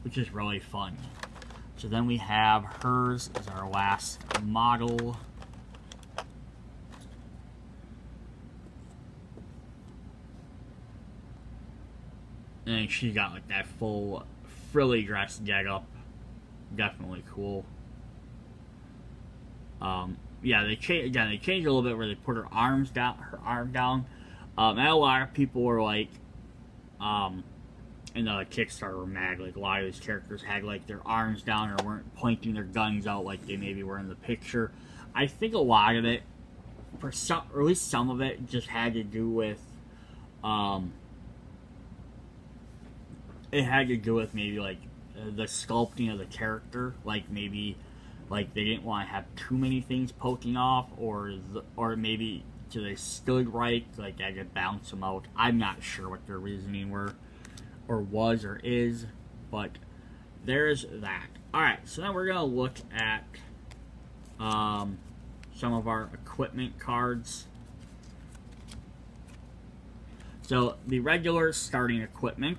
which is really fun. So then we have hers as our last model. And she got like that full frilly dress get up. Definitely cool. Yeah, they changed a little bit where they put her arm down. And a lot of people were like, in the Kickstarter were mad. Like a lot of these characters had like their arms down or weren't pointing their guns out like they maybe were in the picture. I think a lot of it, or at least some of it, just had to do with, it had to do with maybe like the sculpting of the character. Like maybe like they didn't want to have too many things poking off, or maybe so they stood right, like I could bounce them out. I'm not sure what their reasoning were, or was, or is, but there's that. Alright, so now we're going to look at some of our equipment cards. So the regular starting equipment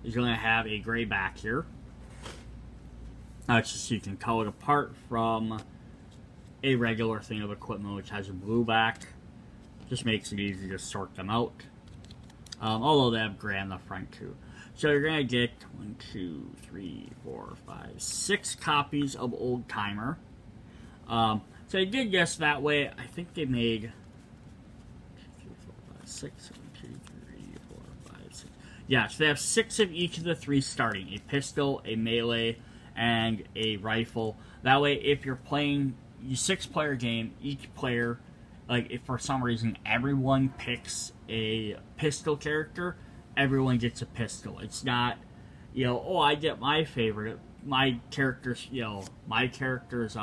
is going to have a gray back here. Just so you can tell it apart from a regular thing of equipment which has a blue back. Just makes it easy to sort them out. Although they have gray on the front too. So you're going to get 1, 2, 3, 4, 5, 6 copies of Old Timer. So I did guess that way. I think they made 1, 2, 3, 4, 5, 6, 1, 2, 3, 4, 5, 6. Yeah, so they have 6 of each of the 3 starting. A pistol, a melee, and a rifle. That way, if you're playing a 6-player game, each player, like if for some reason everyone picks a pistol character, everyone gets a pistol. It's not, you know, oh, I get my favorite, my character's, you know, my character's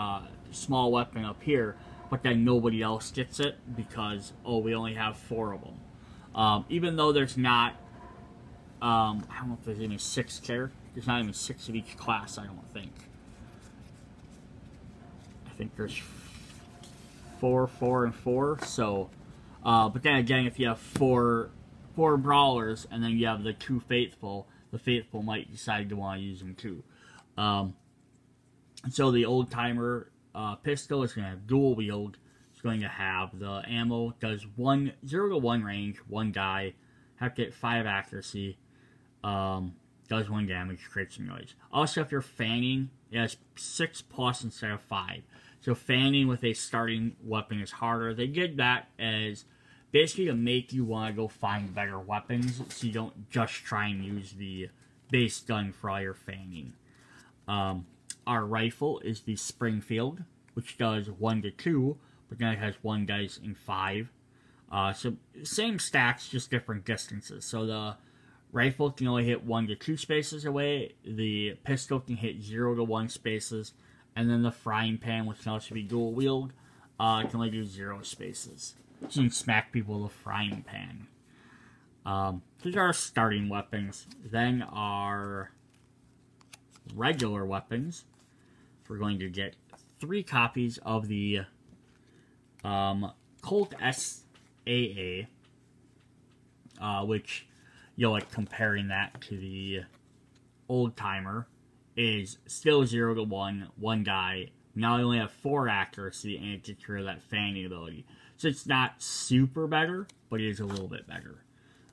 small weapon up here, but then nobody else gets it because, oh, we only have 4 of them. Even though there's not, I don't know if there's even 6 characters. There's not even 6 of each class, I don't think. I think there's 4, 4, and 4. So, but then again, if you have 4 brawlers and then you have the 2 faithful, the faithful might decide to want to use them too. So the Old Timer pistol is going to have dual wield. It's going to have the ammo, does 0 to 1 range, 1 die, have to get 5 accuracy. Does 1 damage, creates some noise. Also, if you're fanning, it has 6+ instead of 5. So fanning with a starting weapon is harder. They did that as basically to make you want to go find better weapons, so you don't just try and use the base gun for all your fanning. Our rifle is the Springfield, which does 1 to 2, but then it has 1 dice in 5. So same stacks, just different distances. So the rifle can only hit 1 to 2 spaces away, the pistol can hit 0 to 1 spaces, and then the frying pan, which can also be dual wield, can only do 0 spaces. So you can smack people with a frying pan. These are our starting weapons. Then our regular weapons. We're going to get 3 copies of the Colt SAA, which, like comparing that to the old timer, is still 0 to 1, 1 die. Now I only have 4 accuracy, and it gets rid of that fanning ability. So it's not super better, but it is a little bit better.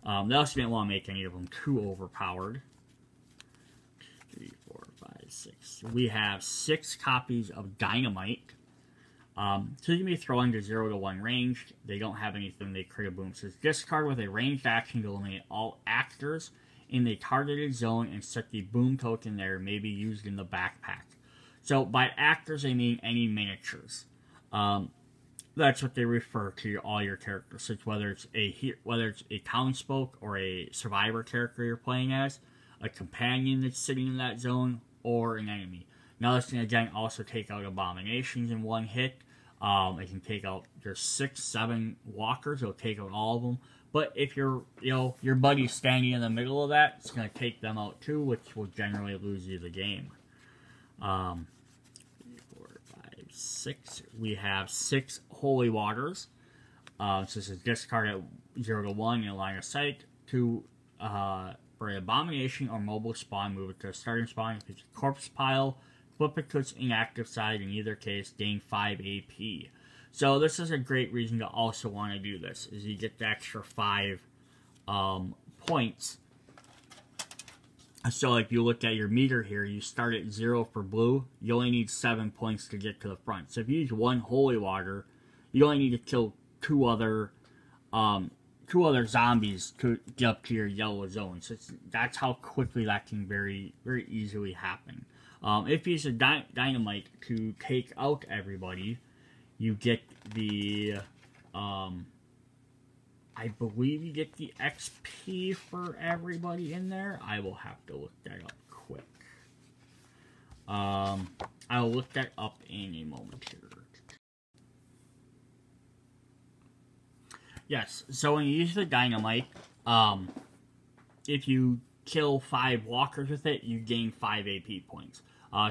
They also didn't want to make any of them too overpowered. 3, 4, 5, 6. We have 6 copies of Dynamite. So you can be thrown to 0 to 1 range. They don't have anything they crit a boom. So discard with a ranged action to eliminate all actors in the targeted zone and set the boom token there, may be used in the backpack. So by actors, they mean any miniatures. That's what they refer to all your characters. So whether it's a townsfolk or a survivor character you're playing as, a companion that's sitting in that zone, or an enemy. Now this can again also take out abominations in 1 hit. It can take out, there's 6, 7 walkers. It'll take out all of them. But if your buddy's standing in the middle of that, it's going to take them out too, which will generally lose you the game. 3, 4, 5, 6. We have 6 Holy Waters. So this is discard at 0 to 1 in a line of sight. For an abomination or mobile spawn, move it to a starting spawn. If it's a corpse pile, flip it to its inactive side. In either case, gain 5 AP. So this is a great reason to also want to do this, is you get the extra 5 points. So if you look at your meter here, you start at 0 for blue. You only need 7 points to get to the front. So if you use 1 Holy Water, you only need to kill 2 other zombies to get up to your yellow zone. So that's how quickly that can very, very easily happen. If you use a dynamite to take out everybody, you get the, I believe you get the XP for everybody in there. I will have to look that up quick. I'll look that up in a moment here. Yes, so when you use the dynamite, if you kill 5 walkers with it, you gain 5 AP points.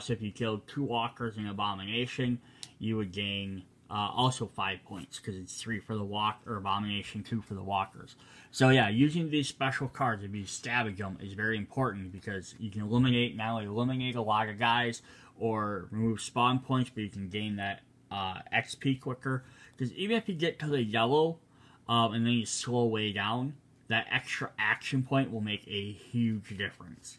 So if you killed 2 walkers in Abomination, you would gain also 5 points, because it's 3 for the Abomination, 2 for the walkers. So yeah, using these special cards, if you Stabbage them, is very important, because you can not only eliminate a lot of guys, or remove spawn points, but you can gain that XP quicker. Because even if you get to the yellow, and then you slow way down, that extra action point will make a huge difference.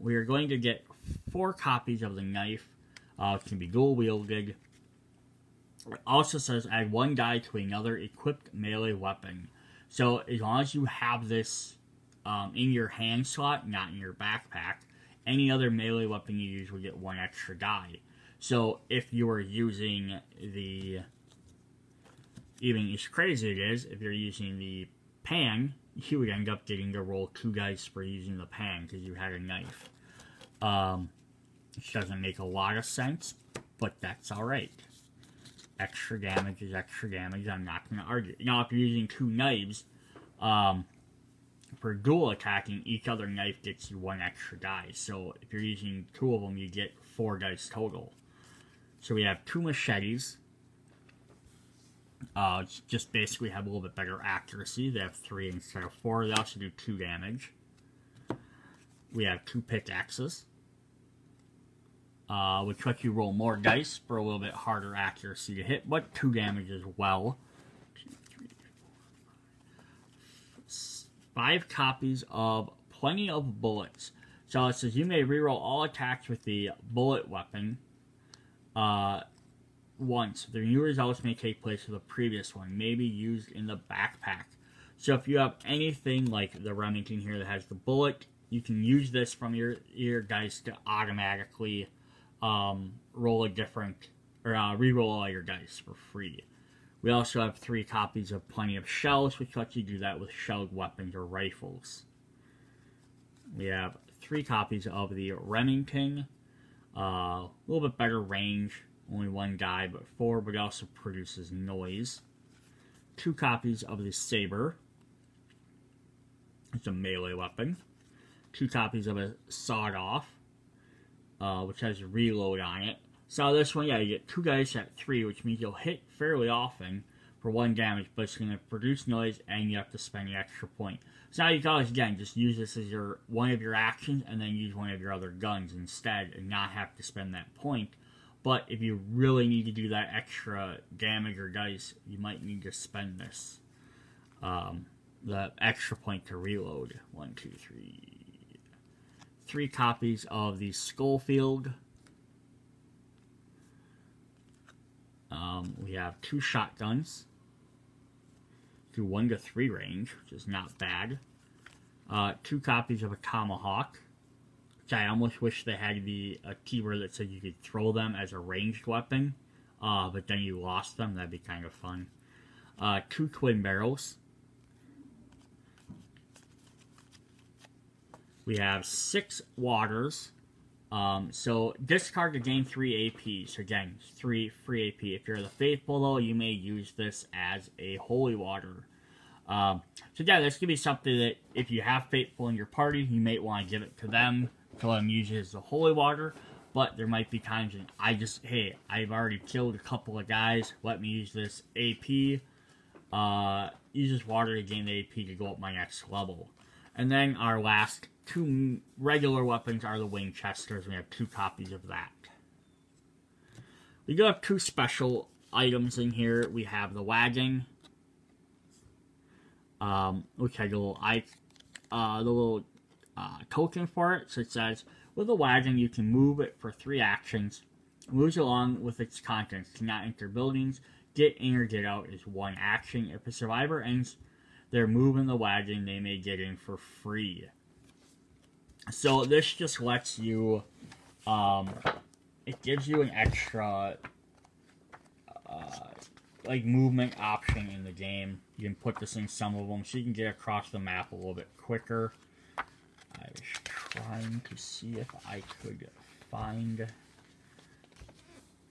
We are going to get 4 copies of the knife. It can be dual wielded. It also says add 1 die to another equipped melee weapon. So as long as you have this in your hand slot, not in your backpack, any other melee weapon you use will get 1 extra die. So if you are using the, even as crazy it is, if you're using the pan, you would end up getting to roll 2 dice for using the pan because you had a knife. Which doesn't make a lot of sense, but that's alright. Extra damage is extra damage, I'm not going to argue. Now, if you're using 2 knives, for dual attacking, each other knife gets you 1 extra die. So if you're using 2 of them, you get 4 dice total. So we have 2 machetes. Just basically have a little bit better accuracy. They have 3 instead of 4. They also do 2 damage. We have 2 pickaxes, which lets you roll more dice for a little bit harder accuracy to hit, but 2 damage as well. 2, 3, 4, 5 copies of Plenty of Bullets. So it says you may reroll all attacks with the bullet weapon once. The new results may take place with the previous one, may be used in the backpack. So if you have anything like the Remington here that has the bullet, you can use this from your dice to automatically roll a different or reroll all your dice for free. We also have 3 copies of Plenty of Shells, which lets you do that with shelled weapons or rifles. We have 3 copies of the Remington, a little bit better range, only 1 die, but 4, but it also produces noise. 2 copies of the Saber, it's a melee weapon. 2 copies of a Sawed-Off, which has reload on it. So this one, yeah, you get 2 dice at 3, which means you'll hit fairly often for 1 damage, but it's going to produce noise, and you have to spend the extra point. So now you can always, again, just use this as one of your actions, and then use one of your other guns instead, and not have to spend that point. But if you really need to do that extra damage or dice, you might need to spend this. The extra point to reload. 1, 2, 3. 3 copies of the Schofield. We have 2 shotguns. Do 1 to 3 range, which is not bad. 2 copies of a Tomahawk, which I almost wish they had a keyword that said you could throw them as a ranged weapon, but then you lost them. That'd be kind of fun. 2 twin barrels. We have 6 waters. So discard to gain 3 AP. So again, 3 free AP. If you're the faithful, though, you may use this as a holy water. So yeah, this could be something that if you have faithful in your party, you may want to give it to them to let them use it as the holy water. But there might be times when hey, I've already killed a couple of guys. Let me use this AP. Use this water to gain the AP to go up my next level. And then our last 2 regular weapons are the Winchesters. We have 2 copies of that. We do have 2 special items in here. We have the wagon, which has a little token for it. So it says, with a wagon, you can move it for 3 actions. It moves along with its contents. Cannot enter buildings. Get in or get out is 1 action. If a survivor ends their move in the wagon, they may get in for free. So this just lets you, it gives you an extra, like, movement option in the game. You can put this in some of them, so you can get across the map a little bit quicker. I was trying to see if I could find,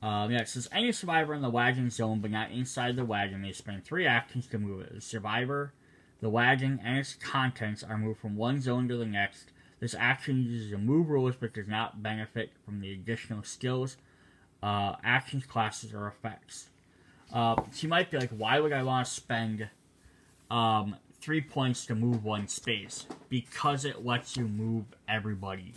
yeah, it says, any survivor in the wagon zone, but not inside the wagon, may spend 3 actions to move it. The survivor, the wagon, and its contents are moved from one zone to the next. This action uses the move rules, but does not benefit from the additional skills, actions, classes, or effects. So you might be like, why would I want to spend 3 points to move 1 space? Because it lets you move everybody.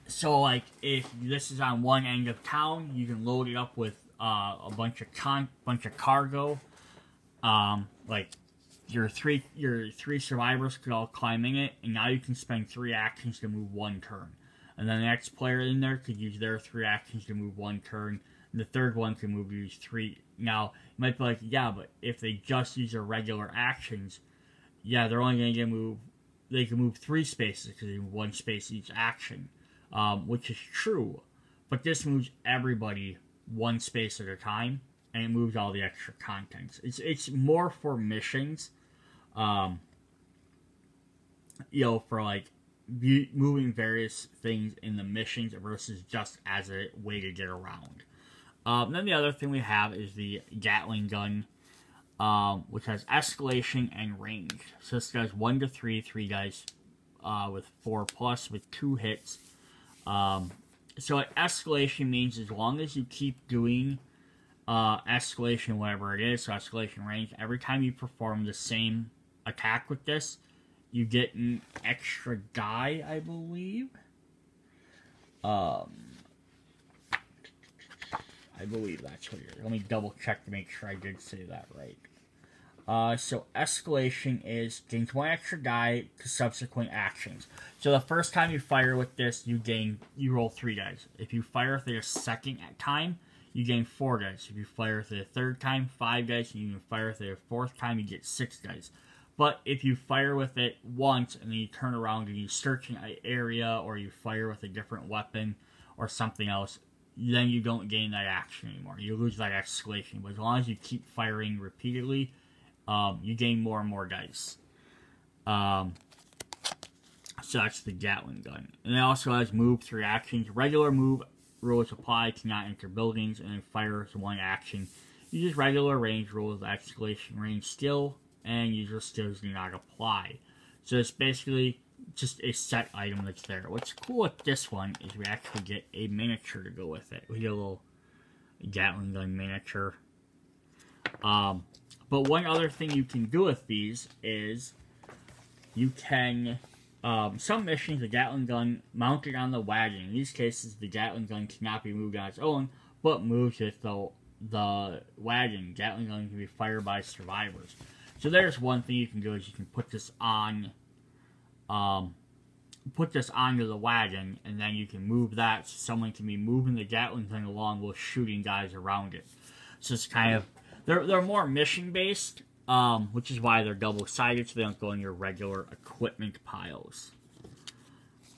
So, like, if this is on one end of town, you can load it up with a bunch of cargo. Like, your three survivors could all climb in it, and now you can spend 3 actions to move 1 turn. And then the next player in there could use their 3 actions to move 1 turn, and the third one can use 3. Now, you might be like, yeah, but if they just use their regular actions, yeah, they're only going to they can move 3 spaces because they move 1 space each action, which is true. But this moves everybody 1 space at a time, and it moves all the extra contents. It's more for missions, you know, for like moving various things in the missions versus just as a way to get around. Then the other thing we have is the Gatling gun, which has escalation and range. So this does 1 to 3, 3 dice with 4+ with 2 hits. So escalation means as long as you keep doing escalation, whatever it is, so escalation range, every time you perform the same attack with this, you get an extra die, I believe. I believe that's what it is. Let me double check to make sure I did say that right. So escalation is gains 1 extra die to subsequent actions. So the first time you fire with this, you roll 3 dice. If you fire for the second time, you gain 4 dice. If you fire for the third time, 5 dice. And you fire for the 4th time, you get 6 dice. But if you fire with it once and then you turn around and you search an area, or you fire with a different weapon or something else, then you don't gain that action anymore. You lose that escalation. But as long as you keep firing repeatedly, you gain more and more dice. So that's the Gatling gun. And it also has move 3 actions. Regular move rules apply, cannot enter buildings, and then fire is 1 action. Use regular range rules, escalation range skill, and user skills do not apply. So it's basically just a set item that's there. What's cool with this one is we actually get a miniature to go with it. We get a little Gatling gun miniature. But one other thing you can do with these is you can... some missions, the Gatling gun mounted on the wagon. In these cases, the Gatling gun cannot be moved on its own, but moves with the wagon. Gatling gun can be fired by survivors. So there's one thing you can do is you can put this on, put this onto the wagon, and then you can move that so someone can be moving the Gatling gun along while shooting guys around it. So it's kind of, they're more mission based. Which is why they're double-sided, so they don't go in your regular equipment piles.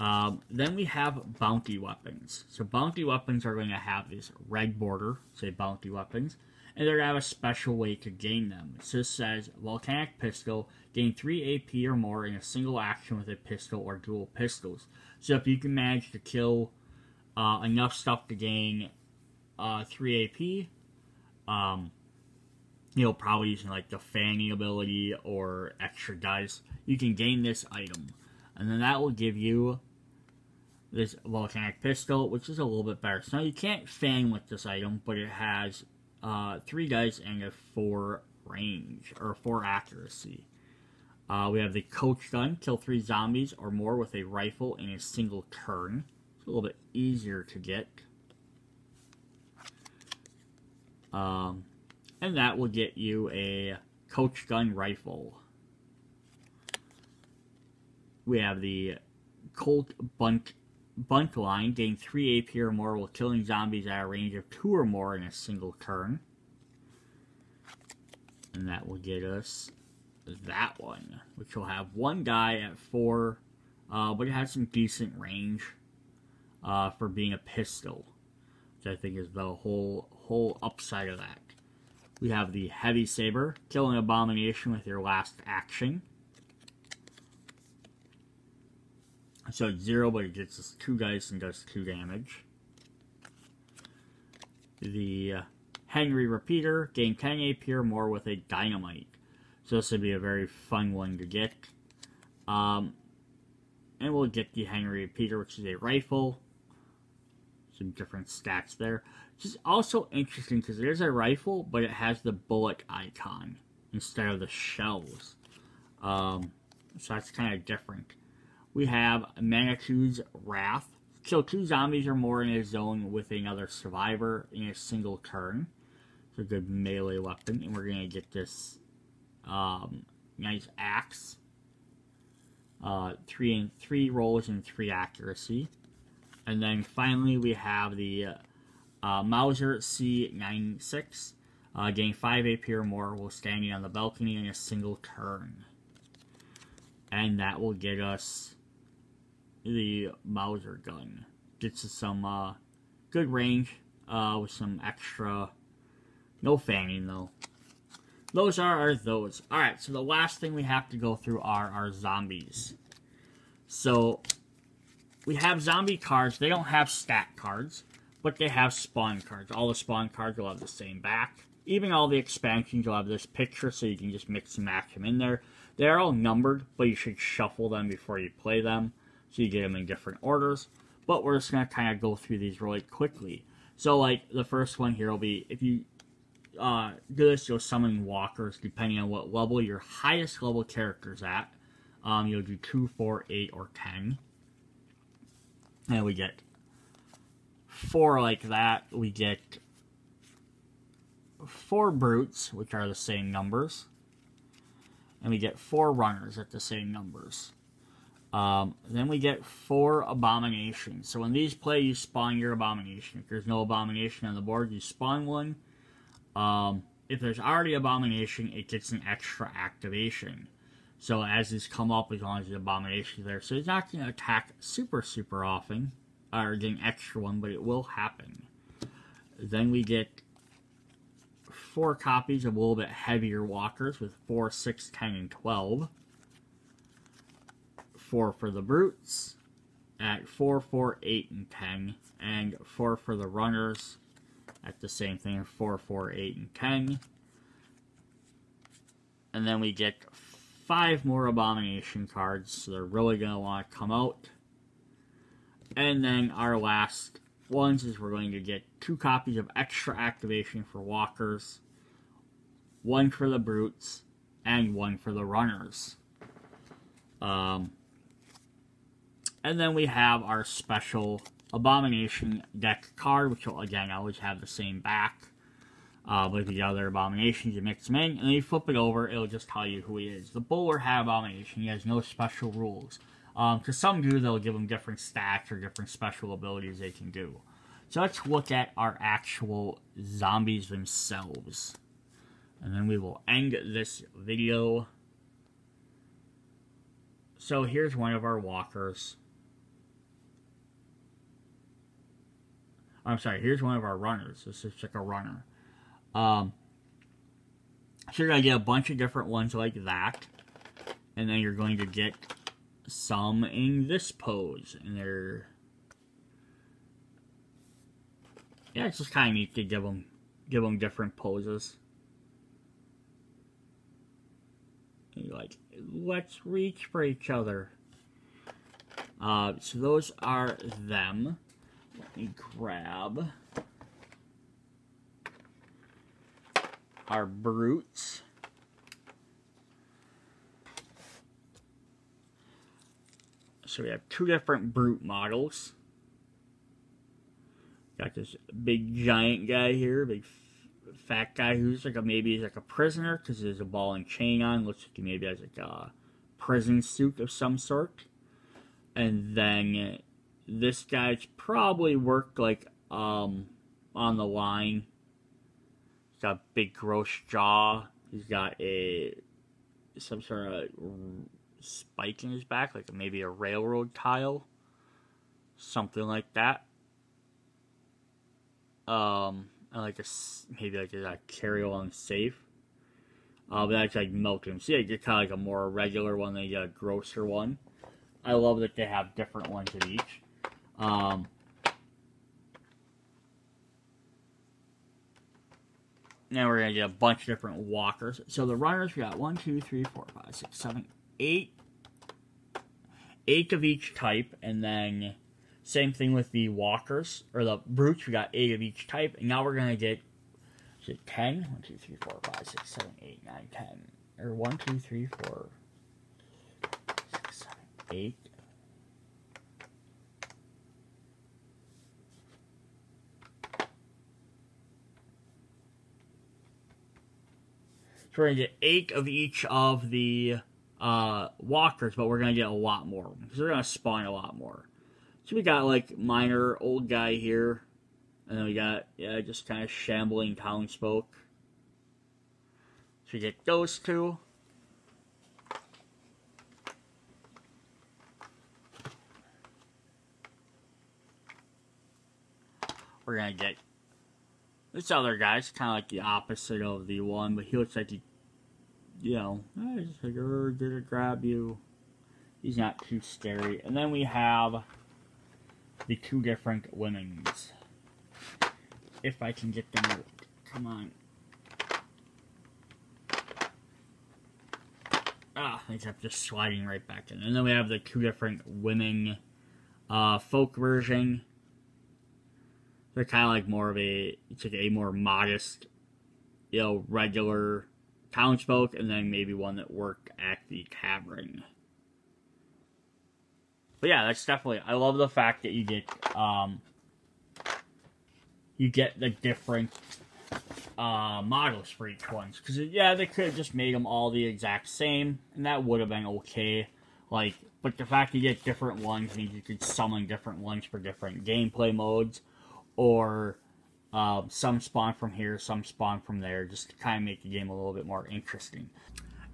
Then we have bounty weapons. So bounty weapons are going to have this red border, say bounty weapons, and they're going to have a special way to gain them. So this says, Volcanic Pistol, gain 3 AP or more in a single action with a pistol or dual pistols. So if you can manage to kill enough stuff to gain 3 AP, probably using like the fanning ability or extra dice, you can gain this item. And then that will give you this Volcanic Pistol, which is a little bit better. So now you can't fan with this item, but it has 3 dice and a 4 range, or 4 accuracy. We have the Coach Gun, kill 3 zombies or more with a rifle in a single turn. It's a little bit easier to get. And that will get you a Coach Gun rifle. We have the Colt Bunt line, gain 3 AP or more while killing zombies at a range of 2 or more in a single turn. And that will get us that one, which will have 1 guy at 4, but it has some decent range for being a pistol, which I think is the whole upside of that. We have the Heavy Saber, kill an abomination with your last action. So it's 0, but it gets us 2 dice and does 2 damage. The Henry Repeater, gain 10 AP or more with a dynamite. So this would be a very fun one to get. And we'll get the Henry Repeater, which is a rifle. Some different stats there. Which is also interesting because there's a rifle, but it has the bullet icon instead of the shells. So that's kind of different. We have Manitou's Wrath. Kill 2 zombies or more in a zone with another survivor in a single turn. It's a good melee weapon. And we're going to get this nice axe. 3 rolls and 3 accuracy. And then finally we have the Mauser C96. Gain 5 AP or more while standing on the balcony in a single turn. And that will get us the Mauser gun. Gets us some good range with some extra... No fanning though. Those are those. Alright, so the last thing we have to go through are our zombies. So, we have zombie cards. They don't have stat cards, but they have spawn cards. All the spawn cards will have the same back. Even all the expansions will have this picture, so you can just mix and match them in there. They're all numbered, but you should shuffle them before you play them, so you get them in different orders. But we're just going to kind of go through these really quickly. So, like, the first one here will be, if you do this, you'll summon walkers, depending on what level your highest level character's at. You'll do 2, 4, 8, or 10. And we get 4 like that. We get 4 brutes, which are the same numbers. And we get 4 runners at the same numbers. Then we get 4 abominations. So when these play, you spawn your abomination. If there's no abomination on the board, you spawn one. If there's already abomination, it gets an extra activation. So as these come up, as long as the abomination is there. So it's not going to attack super often, or get an extra one, but it will happen. Then we get 4 copies of a little bit heavier walkers with 4, 6, 10, and 12. 4 for the brutes at 4, 4, 8, and 10. And 4 for the runners at the same thing, 4, 4, 8, and 10. And then we get 5 more Abomination cards, so they're really going to want to come out. And then our last ones is we're going to get 2 copies of extra activation for walkers, 1 for the brutes, and 1 for the runners. And then we have our special Abomination deck card, which will, again, always have the same back. With the other Abominations, you mix them in, and then you flip it over, it'll just tell you who he is. The Bowler hat Abomination, he has no special rules. Because some do, they'll give them different stats or different special abilities they can do. So let's look at our actual zombies themselves. And then we will end this video. So here's one of our walkers. I'm sorry, here's one of our runners. This is like a runner. So you're going to get a bunch of different ones like that. And then you're going to get some in this pose. And they're... yeah, it's just kind of neat to give them different poses. And you're like, let's reach for each other. So those are them. Let me grab our brutes. So we have 2 different brute models. Got this big giant guy here, big fat guy who's like maybe he's like a prisoner because there's a ball and chain on. Looks like he maybe has like a prison suit of some sort. And then this guy's probably worked like on the line. He's got a big gross jaw. He's got some sort of spike in his back, like maybe a railroad tile. Something like that. And like maybe like a carry-along safe. But that's like milking. So yeah, you get kind of like a more regular one than you get a grosser one. I love that they have different ones of each. Now we're going to get a bunch of different walkers. So the runners, we got 1, 2, 3, 4, 5, 6, 7, 8. 8 of each type. And then same thing with the walkers, or the brutes, we got 8 of each type. And now we're going to get, is it 10? 1, 2, 3, 4, 5, 6, 7, 8, 9, 10. Or 1, 2, 3, 4, 6, 7, 8. So we're going to get 8 of each of the walkers, but we're going to get a lot more. Because they're going to spawn a lot more. So we got like minor old guy here. And then we got, yeah, just kind of shambling townsfolk. So we get those 2. We're going to get this other guy's kind of like the opposite of the one, but he looks like he, you know, he's like, did it grab you? He's not too scary. And then we have the 2 different women's. If I can get them out. Come on. Ah, they kept just sliding right back in. And then we have the 2 different women folk version. They're kind of like more of a, it's like a more modest, you know, regular townsfolk, and then maybe one that worked at the tavern. But yeah, that's definitely, I love the fact that you get the different models for each one. Because, yeah, they could have just made them all the exact same, and that would have been okay. Like, but the fact you get different ones means you could summon different ones for different gameplay modes. Or some spawn from here, some spawn from there, just to kind of make the game a little bit more interesting.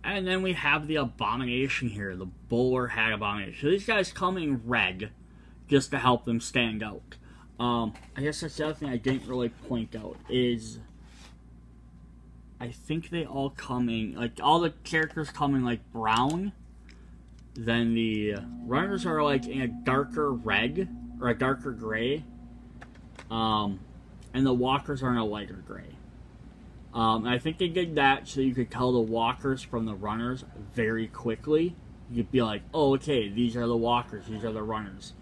And then we have the Abomination here, the bowler hat Abomination. So these guys come in red, just to help them stand out. I guess that's the other thing I didn't really point out is I think they all come in, like, all the characters come in, like, brown. Then the runners are, like, in a darker red, or a darker gray. And the walkers are in a lighter gray. And I think they did that so you could tell the walkers from the runners very quickly. You could be like, oh, okay, these are the walkers, these are the runners.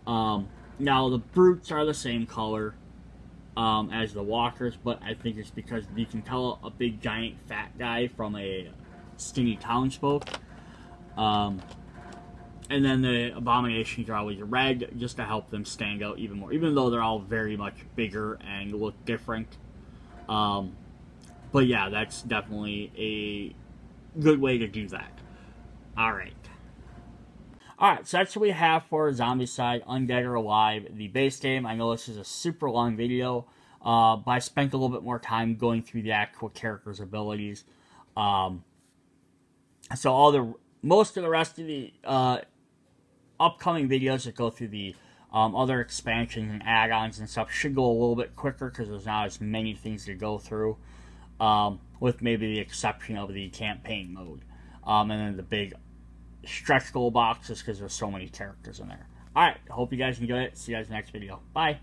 Now, the brutes are the same color as the walkers, but I think it's because you can tell a big, giant, fat guy from a skinny townsfolk. And then the abominations are always red, just to help them stand out even more, even though they're all very much bigger and look different. But yeah, that's definitely a good way to do that. Alright. Alright, so that's what we have for Zombicide, Undead or Alive, the base game. I know this is a super long video, but I spent a little bit more time going through the actual character's abilities. So most of the rest of the upcoming videos that go through the other expansions and add-ons and stuff should go a little bit quicker because there's not as many things to go through, with maybe the exception of the campaign mode, and then the big stretch goal boxes because there's so many characters in there. Alright, hope you guys enjoyed it. See you guys in the next video. Bye!